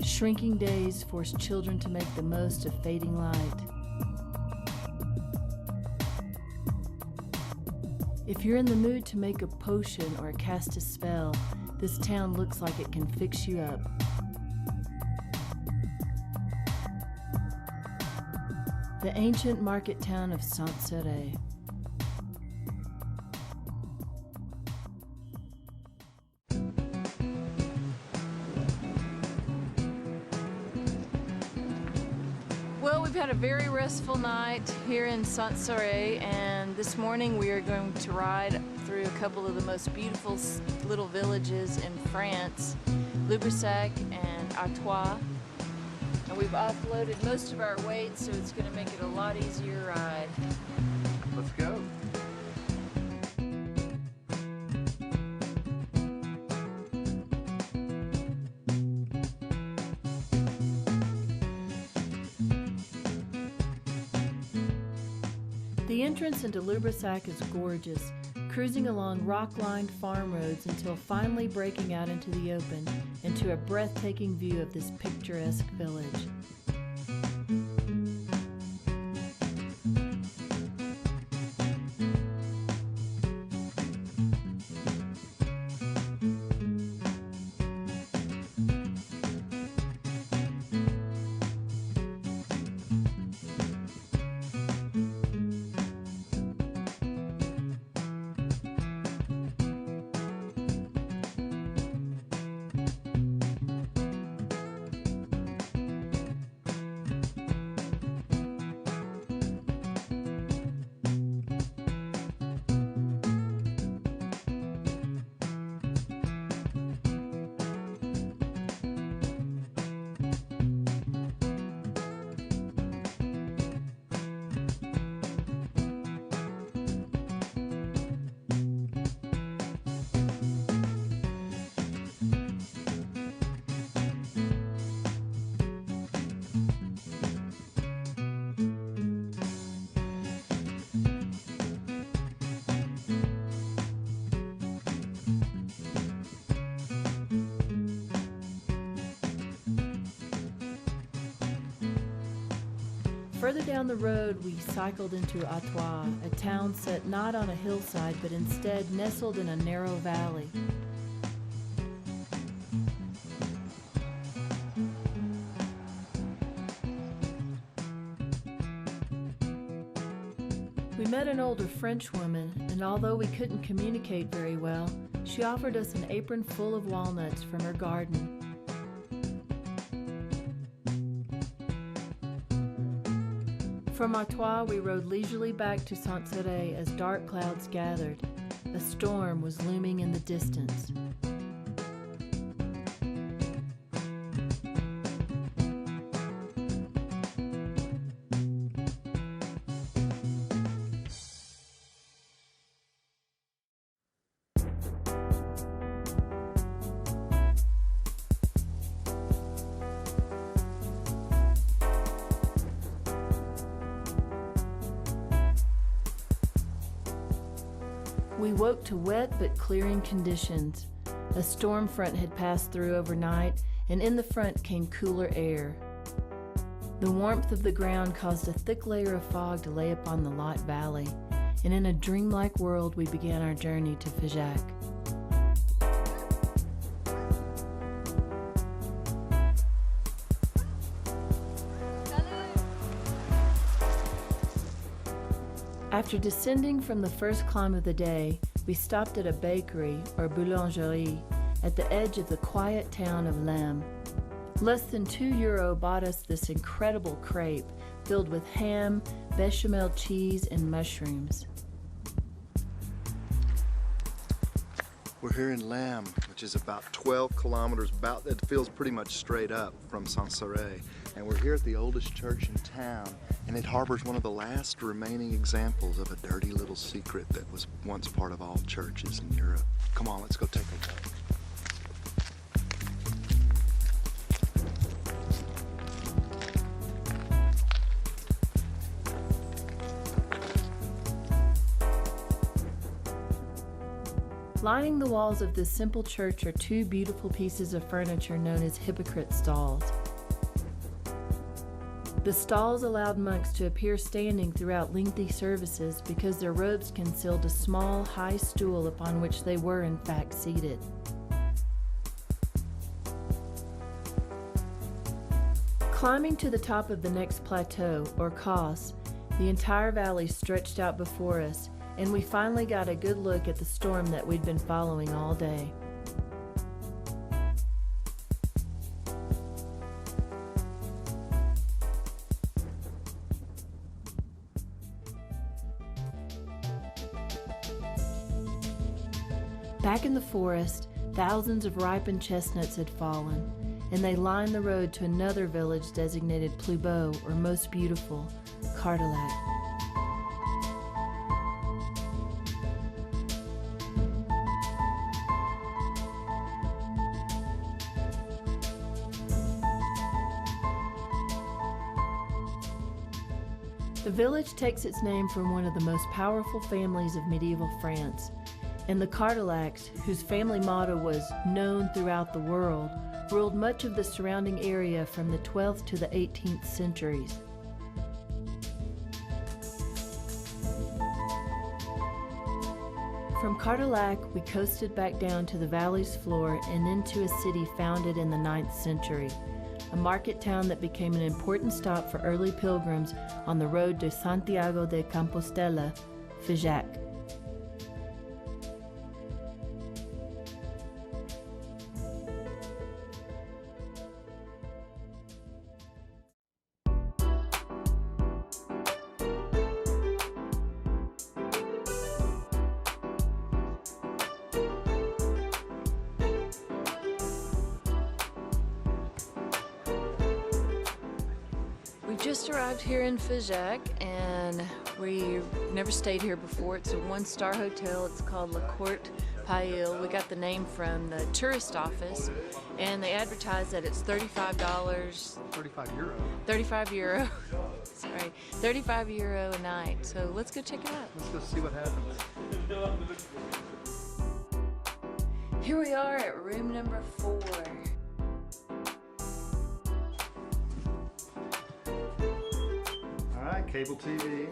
Shrinking days force children to make the most of fading light. If you're in the mood to make a potion or cast a spell, this town looks like it can fix you up. The ancient market town of Saint-Cirq. Well, we've had a very restful night here in Saint-Cirq, and this morning we are going to ride through a couple of the most beautiful little villages in France, Lubersac and Artois. And we've offloaded most of our weight, so it's going to make it a lot easier ride. Let's go. The entrance into Lubersac is gorgeous, cruising along rock-lined farm roads until finally breaking out into the open, into a breathtaking view of this picturesque village. Further down the road, we cycled into Artois, a town set not on a hillside, but instead nestled in a narrow valley. We met an older French woman, and although we couldn't communicate very well, she offered us an apron full of walnuts from her garden. From Artois, we rode leisurely back to Saint-Cirq as dark clouds gathered. A storm was looming in the distance. We woke to wet but clearing conditions. A storm front had passed through overnight, and in the front came cooler air. The warmth of the ground caused a thick layer of fog to lay upon the Lot Valley, and in a dreamlike world we began our journey to Figeac. After descending from the first climb of the day, we stopped at a bakery, or boulangerie, at the edge of the quiet town of Lamb. Less than €2 bought us this incredible crepe filled with ham, bechamel cheese, and mushrooms. We're here in Lamb, which is about 12 kilometers, it feels pretty much straight up from Saint-Cirq. And we're here at the oldest church in town, and it harbors one of the last remaining examples of a dirty little secret that was once part of all churches in Europe. Come on, let's go take a look. Lining the walls of this simple church are two beautiful pieces of furniture known as hypocrite stalls. The stalls allowed monks to appear standing throughout lengthy services because their robes concealed a small, high stool upon which they were in fact seated. Climbing to the top of the next plateau, or Cahors, the entire valley stretched out before us, and we finally got a good look at the storm that we'd been following all day. Back in the forest, thousands of ripened chestnuts had fallen, and they lined the road to another village designated Plus Beau, or Most Beautiful, Cardillac. The village takes its name from one of the most powerful families of medieval France, and the Cardillacs, whose family motto was "known throughout the world," ruled much of the surrounding area from the 12th to the 18th centuries. From Cardillac, we coasted back down to the valley's floor and into a city founded in the 9th century, a market town that became an important stop for early pilgrims on the road to Santiago de Compostela, Figeac. Just arrived here in Figeac, and we've never stayed here before. It's a one-star hotel. It's called La Courte Paille. We got the name from the tourist office, and they advertise that it's $35. 35 euro. Sorry, 35 euro a night. So let's go check it out. Let's go see what happens. Here we are at room number 4. Cable TV.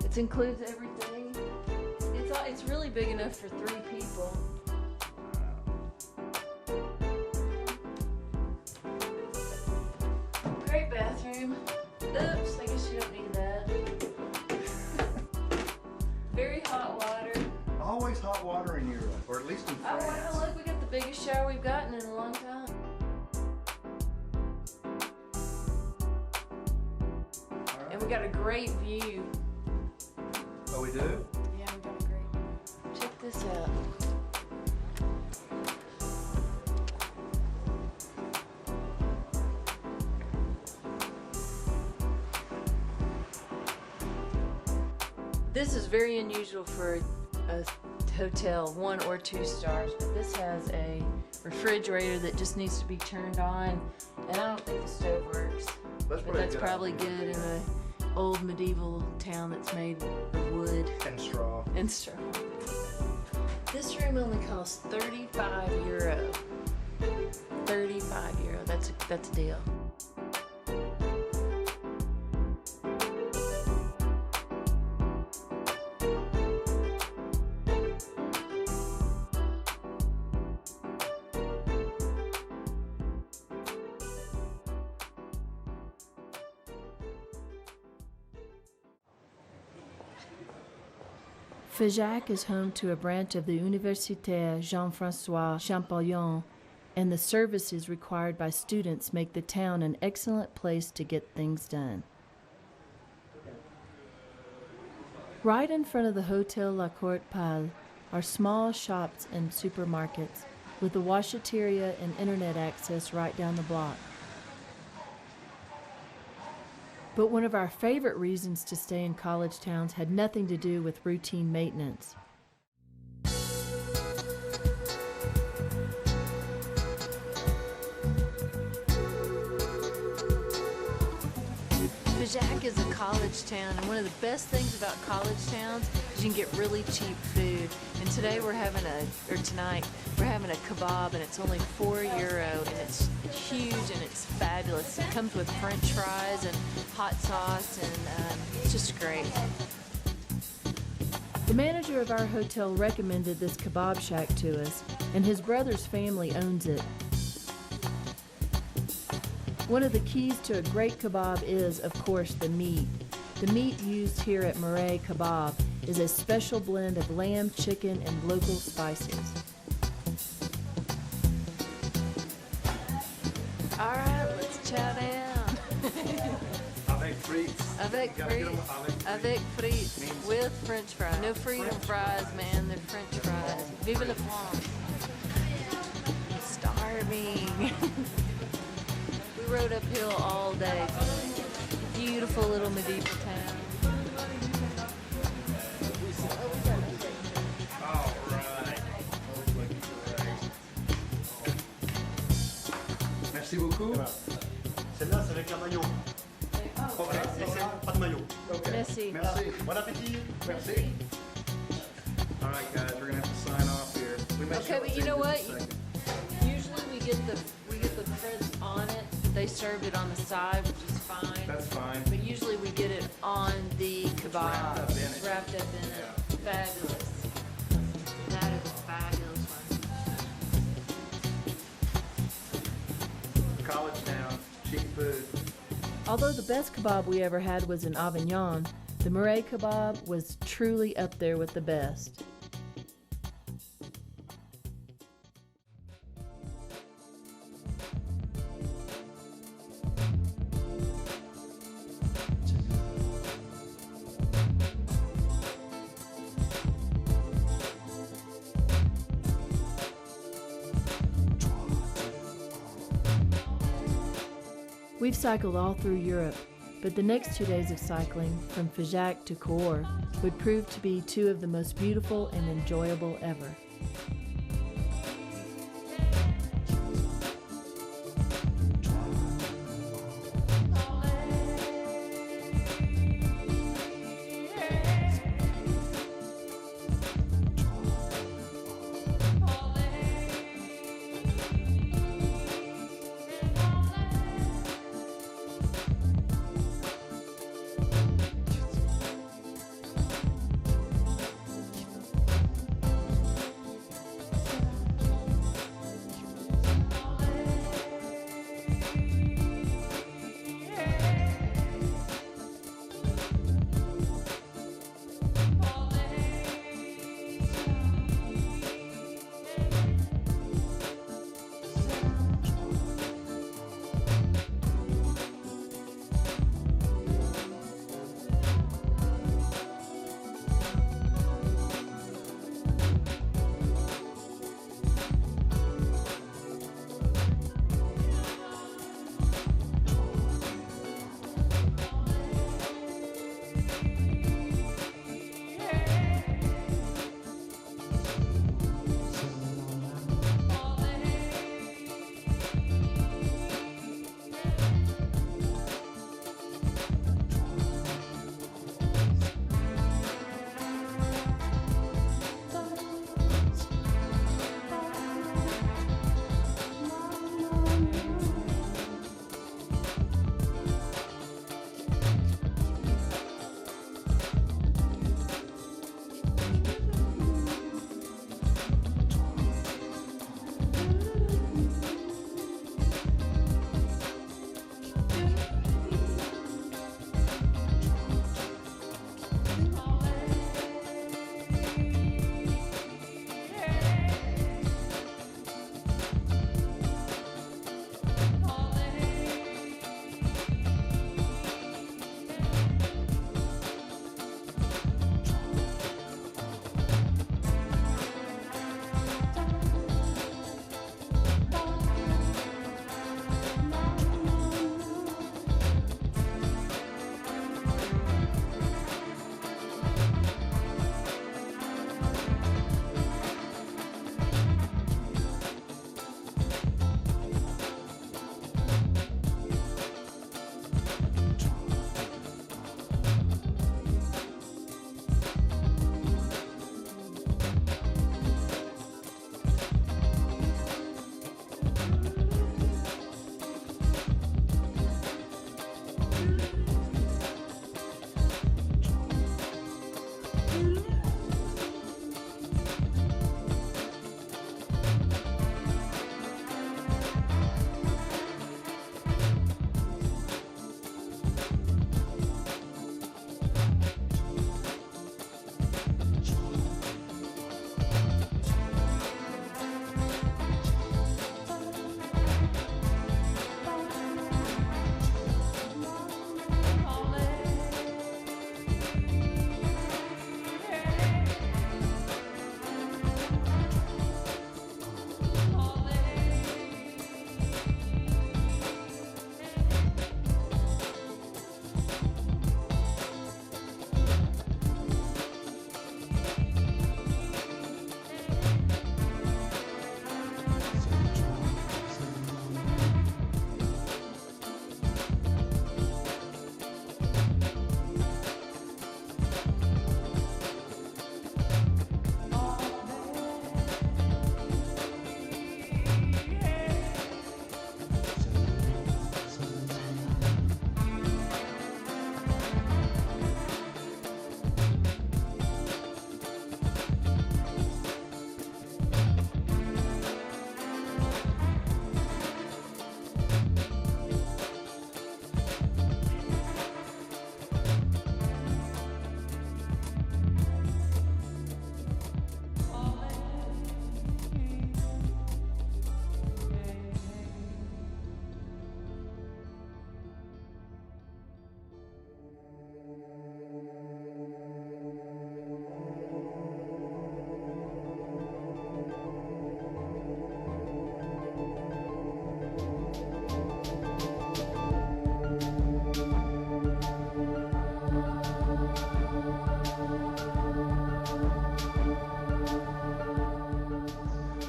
It includes everything. It's really big enough for 3 people. Great bathroom. Oops, I guess you don't need that. Very hot water. Always hot water in Europe, or at least in France. Oh wow, look, we got the biggest shower we've gotten in a long time. We got a great view. Oh, we do? Yeah, we got a great view. Check this out. This is very unusual for a hotel, 1 or 2 stars, but this has a refrigerator that just needs to be turned on, and I don't think the stove works. But that's probably good in a old medieval town that's made of wood and straw. This room only costs 35 euro. 35 euro. That's a deal. Figeac is home to a branch of the Université Jean-François Champollion, and the services required by students make the town an excellent place to get things done. Right in front of the Hotel La Courte Pâle are small shops and supermarkets, with the washateria and internet access right down the block. But one of our favorite reasons to stay in college towns had nothing to do with routine maintenance. Figeac is a college town, and one of the best things about college towns is you can get really cheap food. And tonight we're having a kebab, and it's only €4, and it's huge and it's fabulous. It comes with French fries and hot sauce, and it's just great. The manager of our hotel recommended this kebab shack to us, and his brother's family owns it. One of the keys to a great kebab is, of course, the meat. The meat used here at Murray Kebab is a special blend of lamb, chicken, and local spices. All right, let's chow down. Avec frites. Avec frites. Avec frites. With French fries. No freedom fries, man. They're French fries. Vive la France. Starving. We rode uphill all day. Beautiful little medieval town. All right. Merci beaucoup. Celle-là, c'est avec un maillot. Ok, pas de maillot. Okay. Merci. Merci. Bon appétit. Merci. All right, guys, we're gonna have to sign off here. We may Okay, show but it you to know in what? a second. Usually we get the crust on it. They served it on the side, which is fine. That's fine. But usually we get it on the kebab. wrapped up in it. It's wrapped up in it. Fabulous. That is a fabulous one. College town, cheap food. Although the best kebab we ever had was in Avignon, the Murray Kebab was truly up there with the best. We've cycled all through Europe, but the next 2 days of cycling, from Figeac to Cahors, would prove to be two of the most beautiful and enjoyable ever.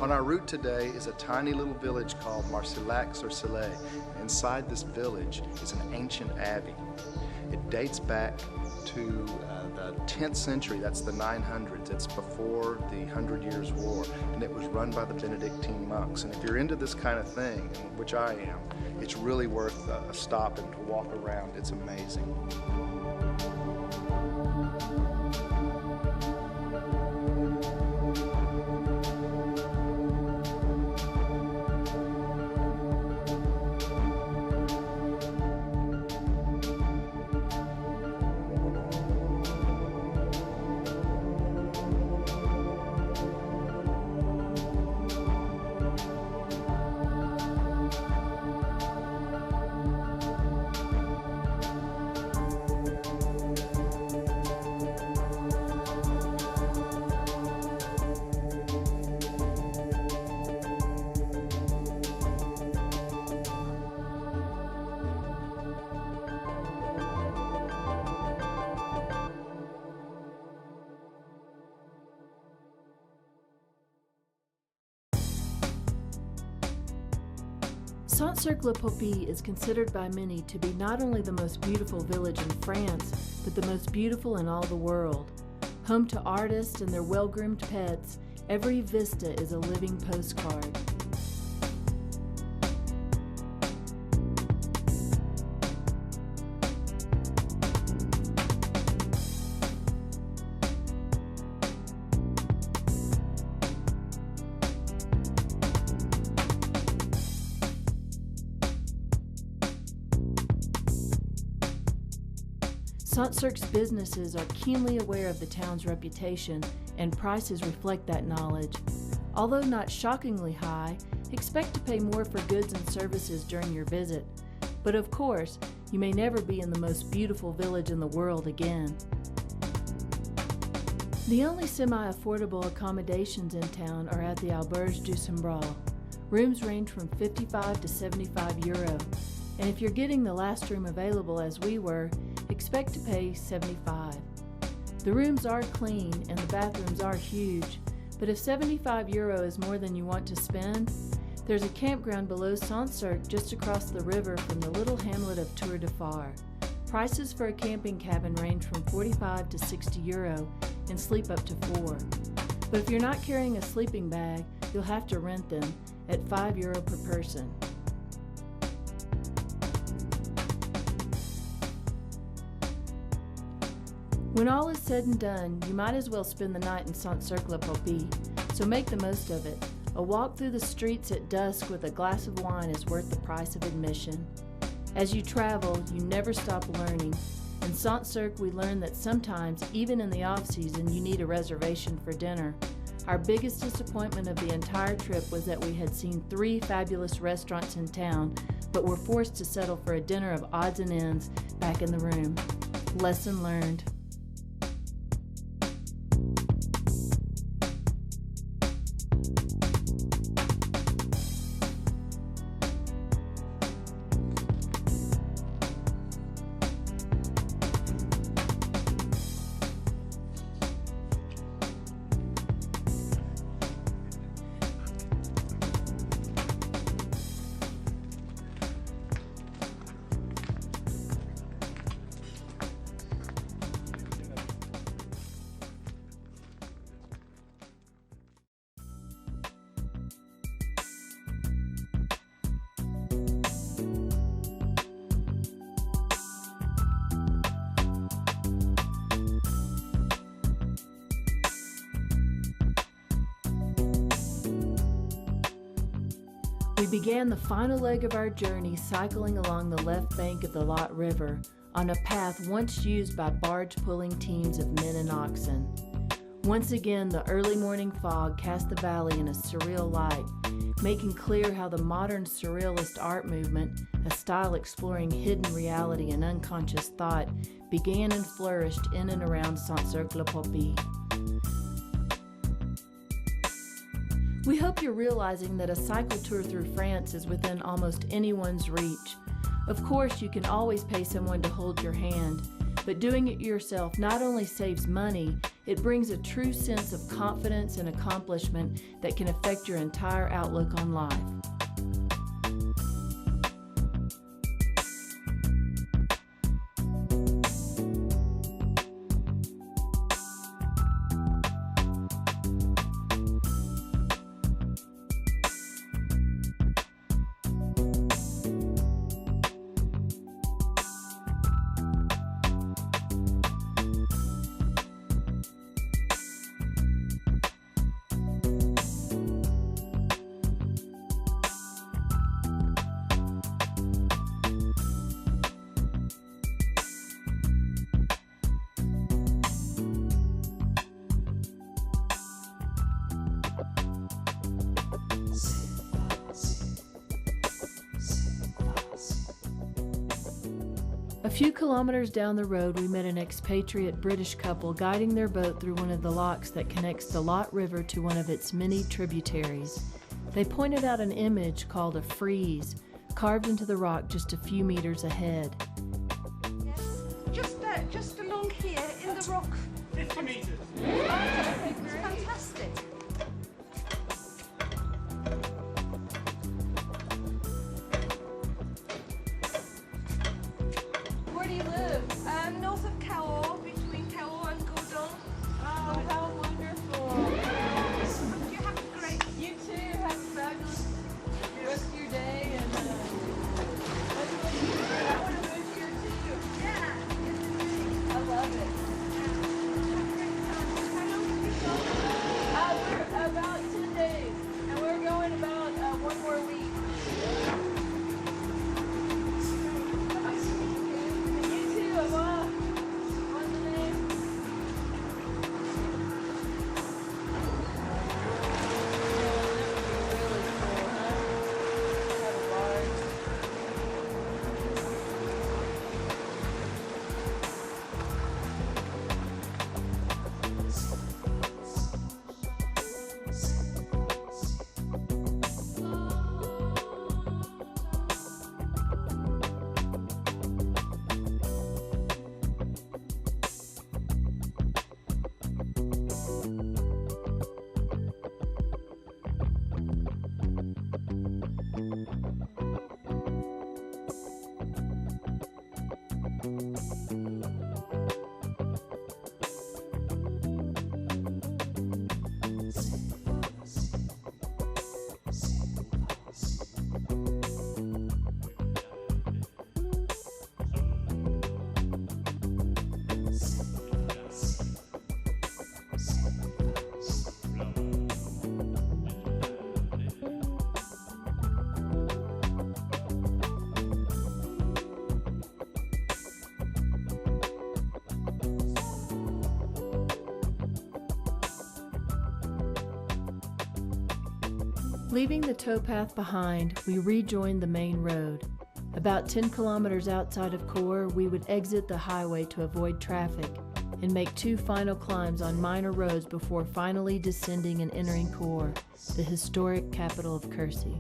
On our route today is a tiny little village called Sarlat. Inside this village is an ancient abbey. It dates back to the 10th century, that's the 900s. It's before the 100 Years' War, and it was run by the Benedictine monks. And if you're into this kind of thing, which I am, it's really worth a stop and to walk around. It's amazing. Saint-Cirq-Lapopie is considered by many to be not only the most beautiful village in France, but the most beautiful in all the world. Home to artists and their well-groomed pets, every vista is a living postcard. Saint-Cirq's businesses are keenly aware of the town's reputation, and prices reflect that knowledge. Although not shockingly high, expect to pay more for goods and services during your visit. But of course, you may never be in the most beautiful village in the world again. The only semi-affordable accommodations in town are at the Auberge du Sembral. Rooms range from 55 to 75 euro, and if you're getting the last room available as we were, expect to pay 75. The rooms are clean and the bathrooms are huge, but if 75 euro is more than you want to spend, there's a campground below Saint-Cirq just across the river from the little hamlet of Tour de Phare. Prices for a camping cabin range from 45 to 60 euro and sleep up to 4. But if you're not carrying a sleeping bag, you'll have to rent them at 5 euro per person. When all is said and done, you might as well spend the night in Saint-Cirq-Lapopie, so make the most of it. A walk through the streets at dusk with a glass of wine is worth the price of admission. As you travel, you never stop learning. In Saint-Cirq, we learned that sometimes, even in the off-season, you need a reservation for dinner. Our biggest disappointment of the entire trip was that we had seen 3 fabulous restaurants in town, but were forced to settle for a dinner of odds and ends back in the room. Lesson learned. We began the final leg of our journey cycling along the left bank of the Lot River on a path once used by barge-pulling teams of men and oxen. Once again, the early morning fog cast the valley in a surreal light, making clear how the modern surrealist art movement, a style exploring hidden reality and unconscious thought, began and flourished in and around Saint-Cirq-Lapopie. We hope you're realizing that a cycle tour through France is within almost anyone's reach. Of course, you can always pay someone to hold your hand, but doing it yourself not only saves money, It brings a true sense of confidence and accomplishment that can affect your entire outlook on life. A few kilometers down the road, we met an expatriate British couple guiding their boat through one of the locks that connects the Lot River to one of its many tributaries. They pointed out an image called a frieze, carved into the rock just a few meters ahead. Just along here in the rock. 50 meters. It's fantastic. Where do you live? North of Cahors, between Cahors and Domme. Oh, how wonderful. You have a great. You too. Have a fabulous rest of your day. And I want to move here too. Yeah. I love it. How long have you gone? We're about 10 days, and we're going about one more week. You too, Emma. What's the name? Leaving the towpath behind, we rejoined the main road. About 10 kilometers outside of Cahors, we would exit the highway to avoid traffic and make 2 final climbs on minor roads before finally descending and entering Cahors, the historic capital of Quercy.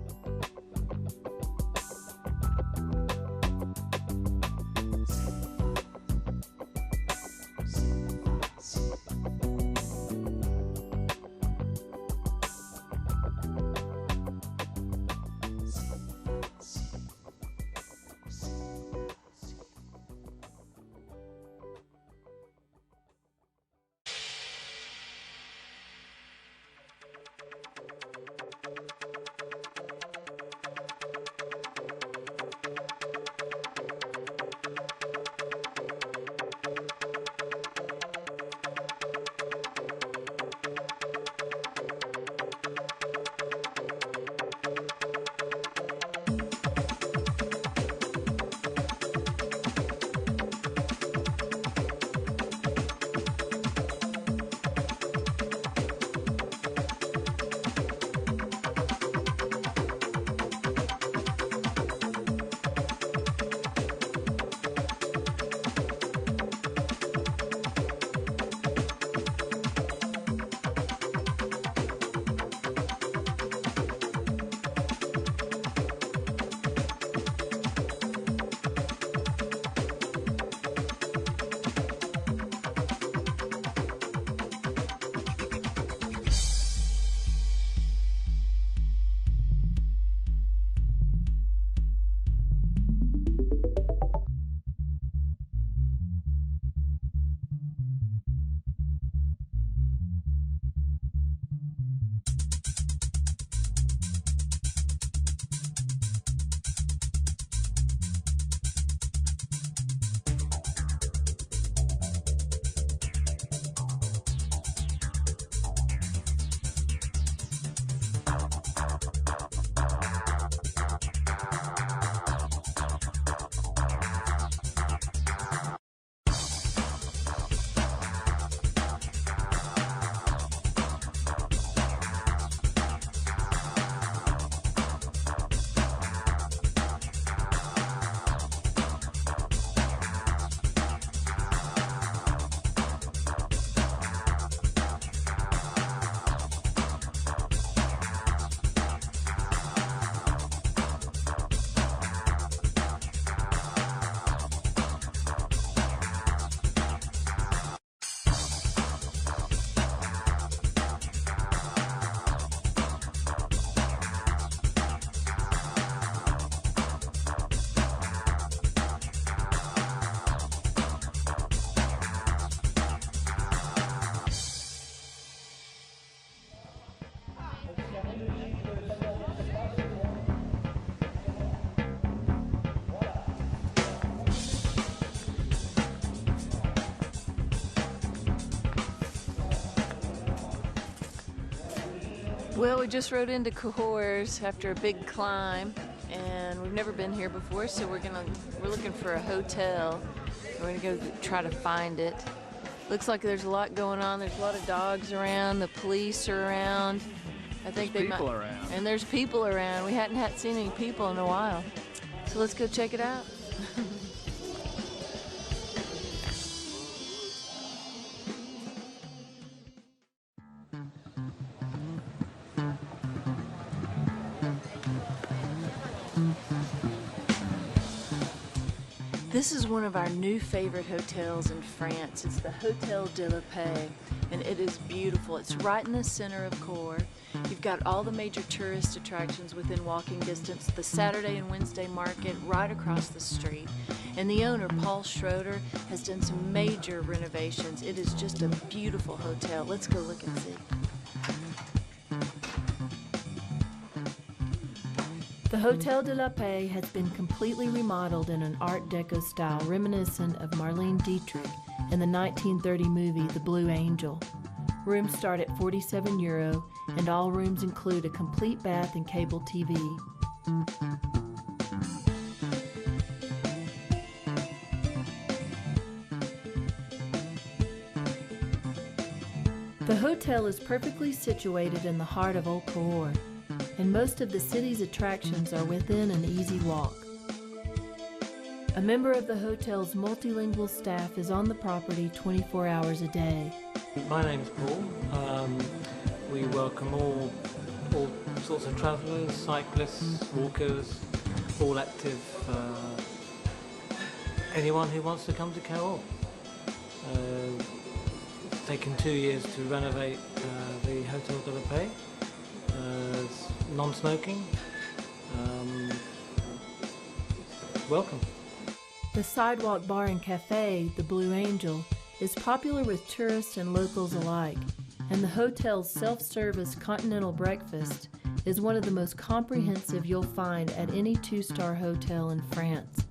Well, we just rode into Cahors after a big climb, and we've never been here before, so we're looking for a hotel. We're gonna go try to find it. Looks like there's a lot going on. There's a lot of dogs around. The police are around. I think There's people around. And there's people around. We hadn't seen any people in a while, so let's go check it out. This is one of our new favorite hotels in France. It's the Hotel de la Paix, and it is beautiful. It's right in the center of Cahors. You've got all the major tourist attractions within walking distance, the Saturday and Wednesday market right across the street. And the owner, Paul Schroeder, has done some major renovations. It is just a beautiful hotel. Let's go look and see. The Hotel de la Paix has been completely remodeled in an Art Deco style reminiscent of Marlene Dietrich in the 1930 movie The Blue Angel. Rooms start at €47, and all rooms include a complete bath and cable TV. The hotel is perfectly situated in the heart of Old Cahors, and most of the city's attractions are within an easy walk. A member of the hotel's multilingual staff is on the property 24 hours a day. My name's Paul. We welcome all sorts of travellers, cyclists, walkers, all active, anyone who wants to come to Cahors. It's taken 2 years to renovate the Hotel de la Paix. It's non-smoking. Welcome. The sidewalk bar and cafe, the Blue Angel, is popular with tourists and locals alike, and the hotel's self-service continental breakfast is one of the most comprehensive you'll find at any two-star hotel in France.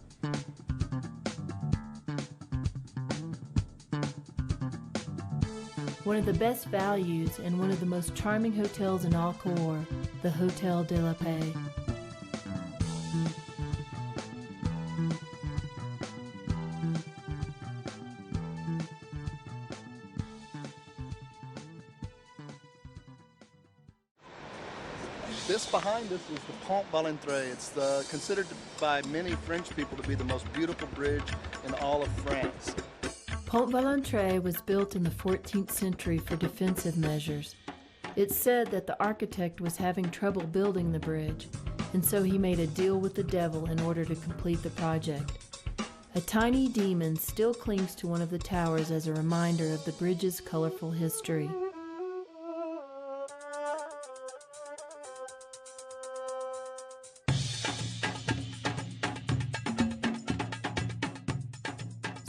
One of the best values and one of the most charming hotels in all Cahors, the Hotel de la Paix. This behind us is the Pont Valentré. It's considered by many French people to be the most beautiful bridge in all of France. Pont Valentré was built in the 14th century for defensive measures. It's said that the architect was having trouble building the bridge, and so he made a deal with the devil in order to complete the project. A tiny demon still clings to one of the towers as a reminder of the bridge's colorful history.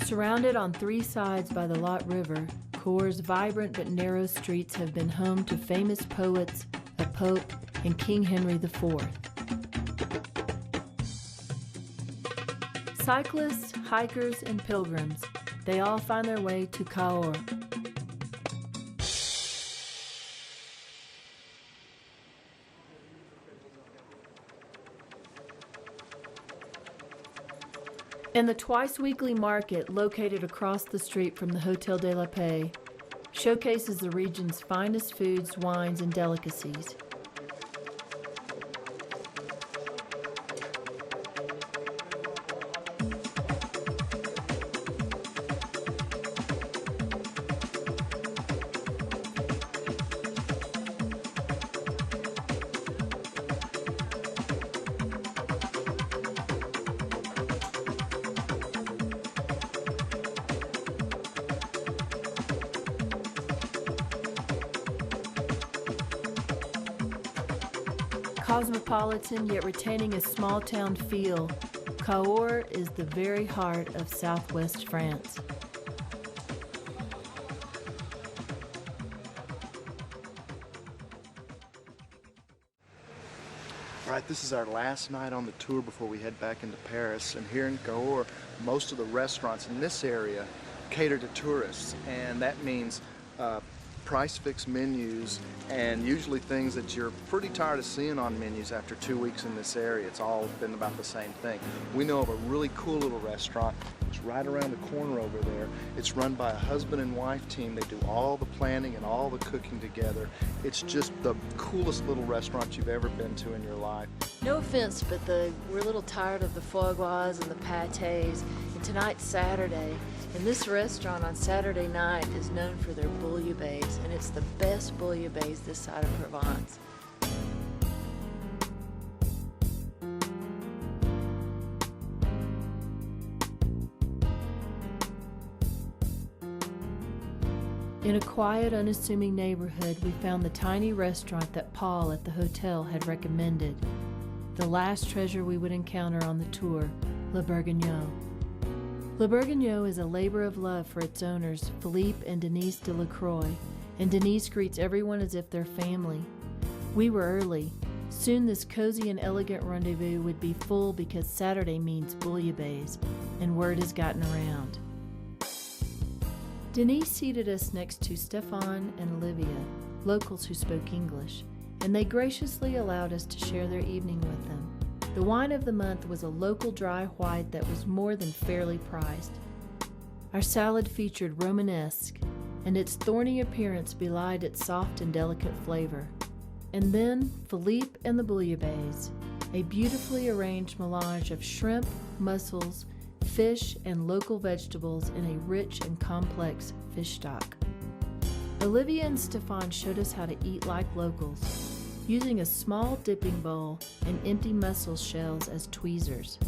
Surrounded on three sides by the Lot River, Cahors' vibrant but narrow streets have been home to famous poets, a pope, and King Henry IV. Cyclists, hikers, and pilgrims, they all find their way to Cahors. And the twice-weekly market, located across the street from the Hotel de la Paix, showcases the region's finest foods, wines, and delicacies. Cosmopolitan yet retaining a small-town feel, Cahors is the very heart of southwest France. All right, this is our last night on the tour before we head back into Paris. And here in Cahors, most of the restaurants in this area cater to tourists, and that means price fixed menus, and usually things that you're pretty tired of seeing on menus after 2 weeks in this area. It's all been about the same thing. We know of a really cool little restaurant. It's right around the corner over there. It's run by a husband and wife team. They do all the planning and all the cooking together. It's just the coolest little restaurant you've ever been to in your life. No offense, but we're a little tired of the foie gras and the pâtés. And tonight's Saturday, and this restaurant on Saturday night is known for their bouillabaisse, and it's the best bouillabaisse this side of Provence. In a quiet, unassuming neighborhood, we found the tiny restaurant that Paul at the hotel had recommended. The last treasure we would encounter on the tour, Le Bourguignon. Le Bourguignon is a labor of love for its owners, Philippe and Denise Delacroix, and Denise greets everyone as if they're family. We were early. Soon this cozy and elegant rendezvous would be full because Saturday means bouillabaisse, and word has gotten around. Denise seated us next to Stefan and Olivia, locals who spoke English, and they graciously allowed us to share their evening with them. The wine of the month was a local dry white that was more than fairly priced. Our salad featured Romanesque, and its thorny appearance belied its soft and delicate flavor. And then Philippe and the bouillabaisse, a beautifully arranged melange of shrimp, mussels, fish, and local vegetables in a rich and complex fish stock. Olivia and Stefan showed us how to eat like locals, using a small dipping bowl and empty mussel shells as tweezers.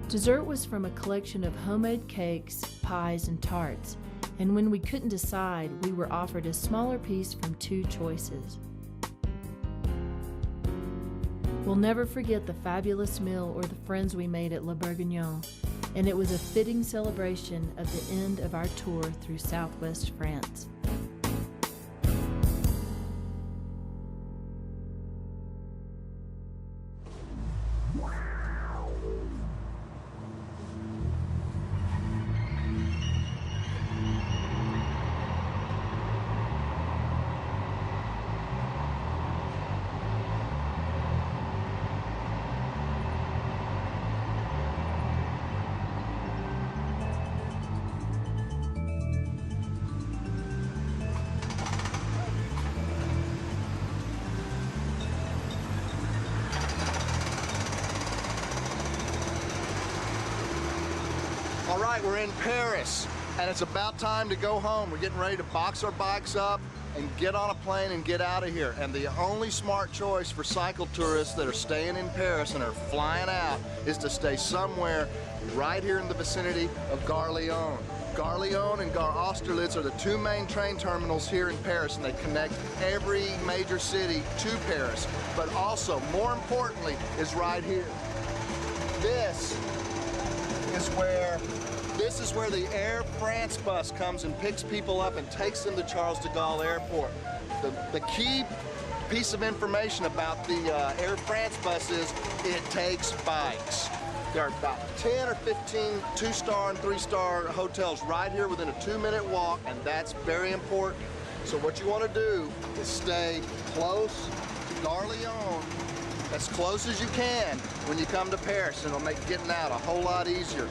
Dessert was from a collection of homemade cakes, pies, and tarts, and when we couldn't decide, we were offered a smaller piece from 2 choices. We'll never forget the fabulous meal or the friends we made at Le Bourguignon, and it was a fitting celebration of the end of our tour through southwest France. All right, we're in Paris, and it's about time to go home. We're getting ready to box our bikes up and get on a plane and get out of here. And the only smart choice for cycle tourists that are staying in Paris and are flying out is to stay somewhere right here in the vicinity of Gare Lyon. Gare Lyon and Gare Austerlitz are the 2 main train terminals here in Paris, and they connect every major city to Paris. But also, more importantly, is right here. This is where the Air France bus comes and picks people up and takes them to Charles de Gaulle Airport. The key piece of information about the Air France bus is it takes bikes. There are about 10 or 15 2-star and 3-star hotels right here within a 2-minute walk, and that's very important. So what you want to do is stay close to Gare Lyon, as close as you can when you come to Paris, and it'll make getting out a whole lot easier.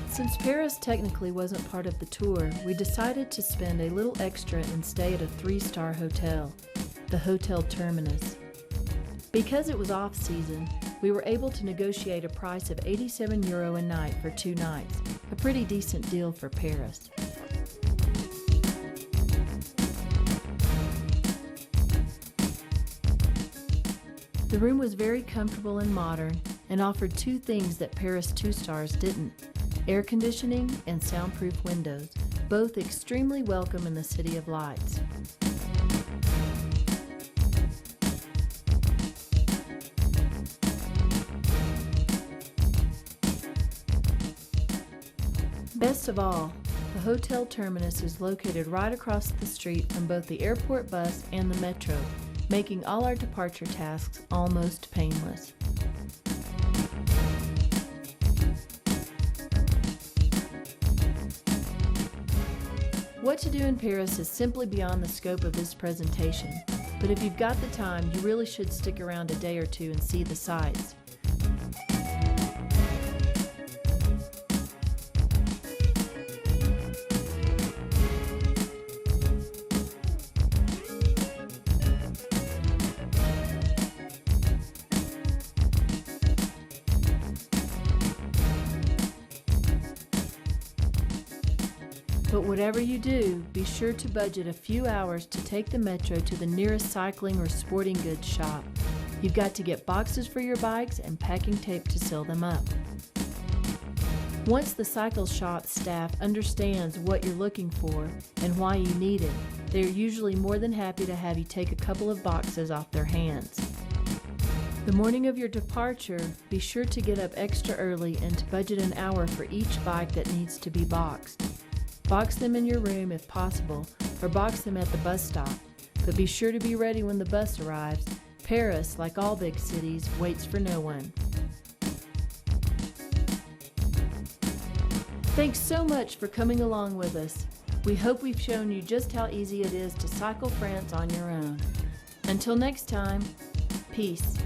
Since Paris technically wasn't part of the tour, we decided to spend a little extra and stay at a 3-star hotel, the Hotel Terminus. Because it was off-season, we were able to negotiate a price of €87 a night for 2 nights, a pretty decent deal for Paris. The room was very comfortable and modern and offered 2 things that Paris 2-stars didn't: air conditioning and soundproof windows, both extremely welcome in the City of Lights. Best of all, the hotel terminus is located right across the street from both the airport bus and the metro, making all our departure tasks almost painless. What to do in Paris is simply beyond the scope of this presentation, but if you've got the time, you really should stick around a day or two and see the sights. But whatever you do, be sure to budget a few hours to take the metro to the nearest cycling or sporting goods shop. You've got to get boxes for your bikes and packing tape to seal them up. Once the cycle shop staff understands what you're looking for and why you need it, they are usually more than happy to have you take a couple of boxes off their hands. The morning of your departure, be sure to get up extra early and to budget an hour for each bike that needs to be boxed. Box them in your room if possible, or box them at the bus stop. But be sure to be ready when the bus arrives. Paris, like all big cities, waits for no one. Thanks so much for coming along with us. We hope we've shown you just how easy it is to cycle France on your own. Until next time, peace.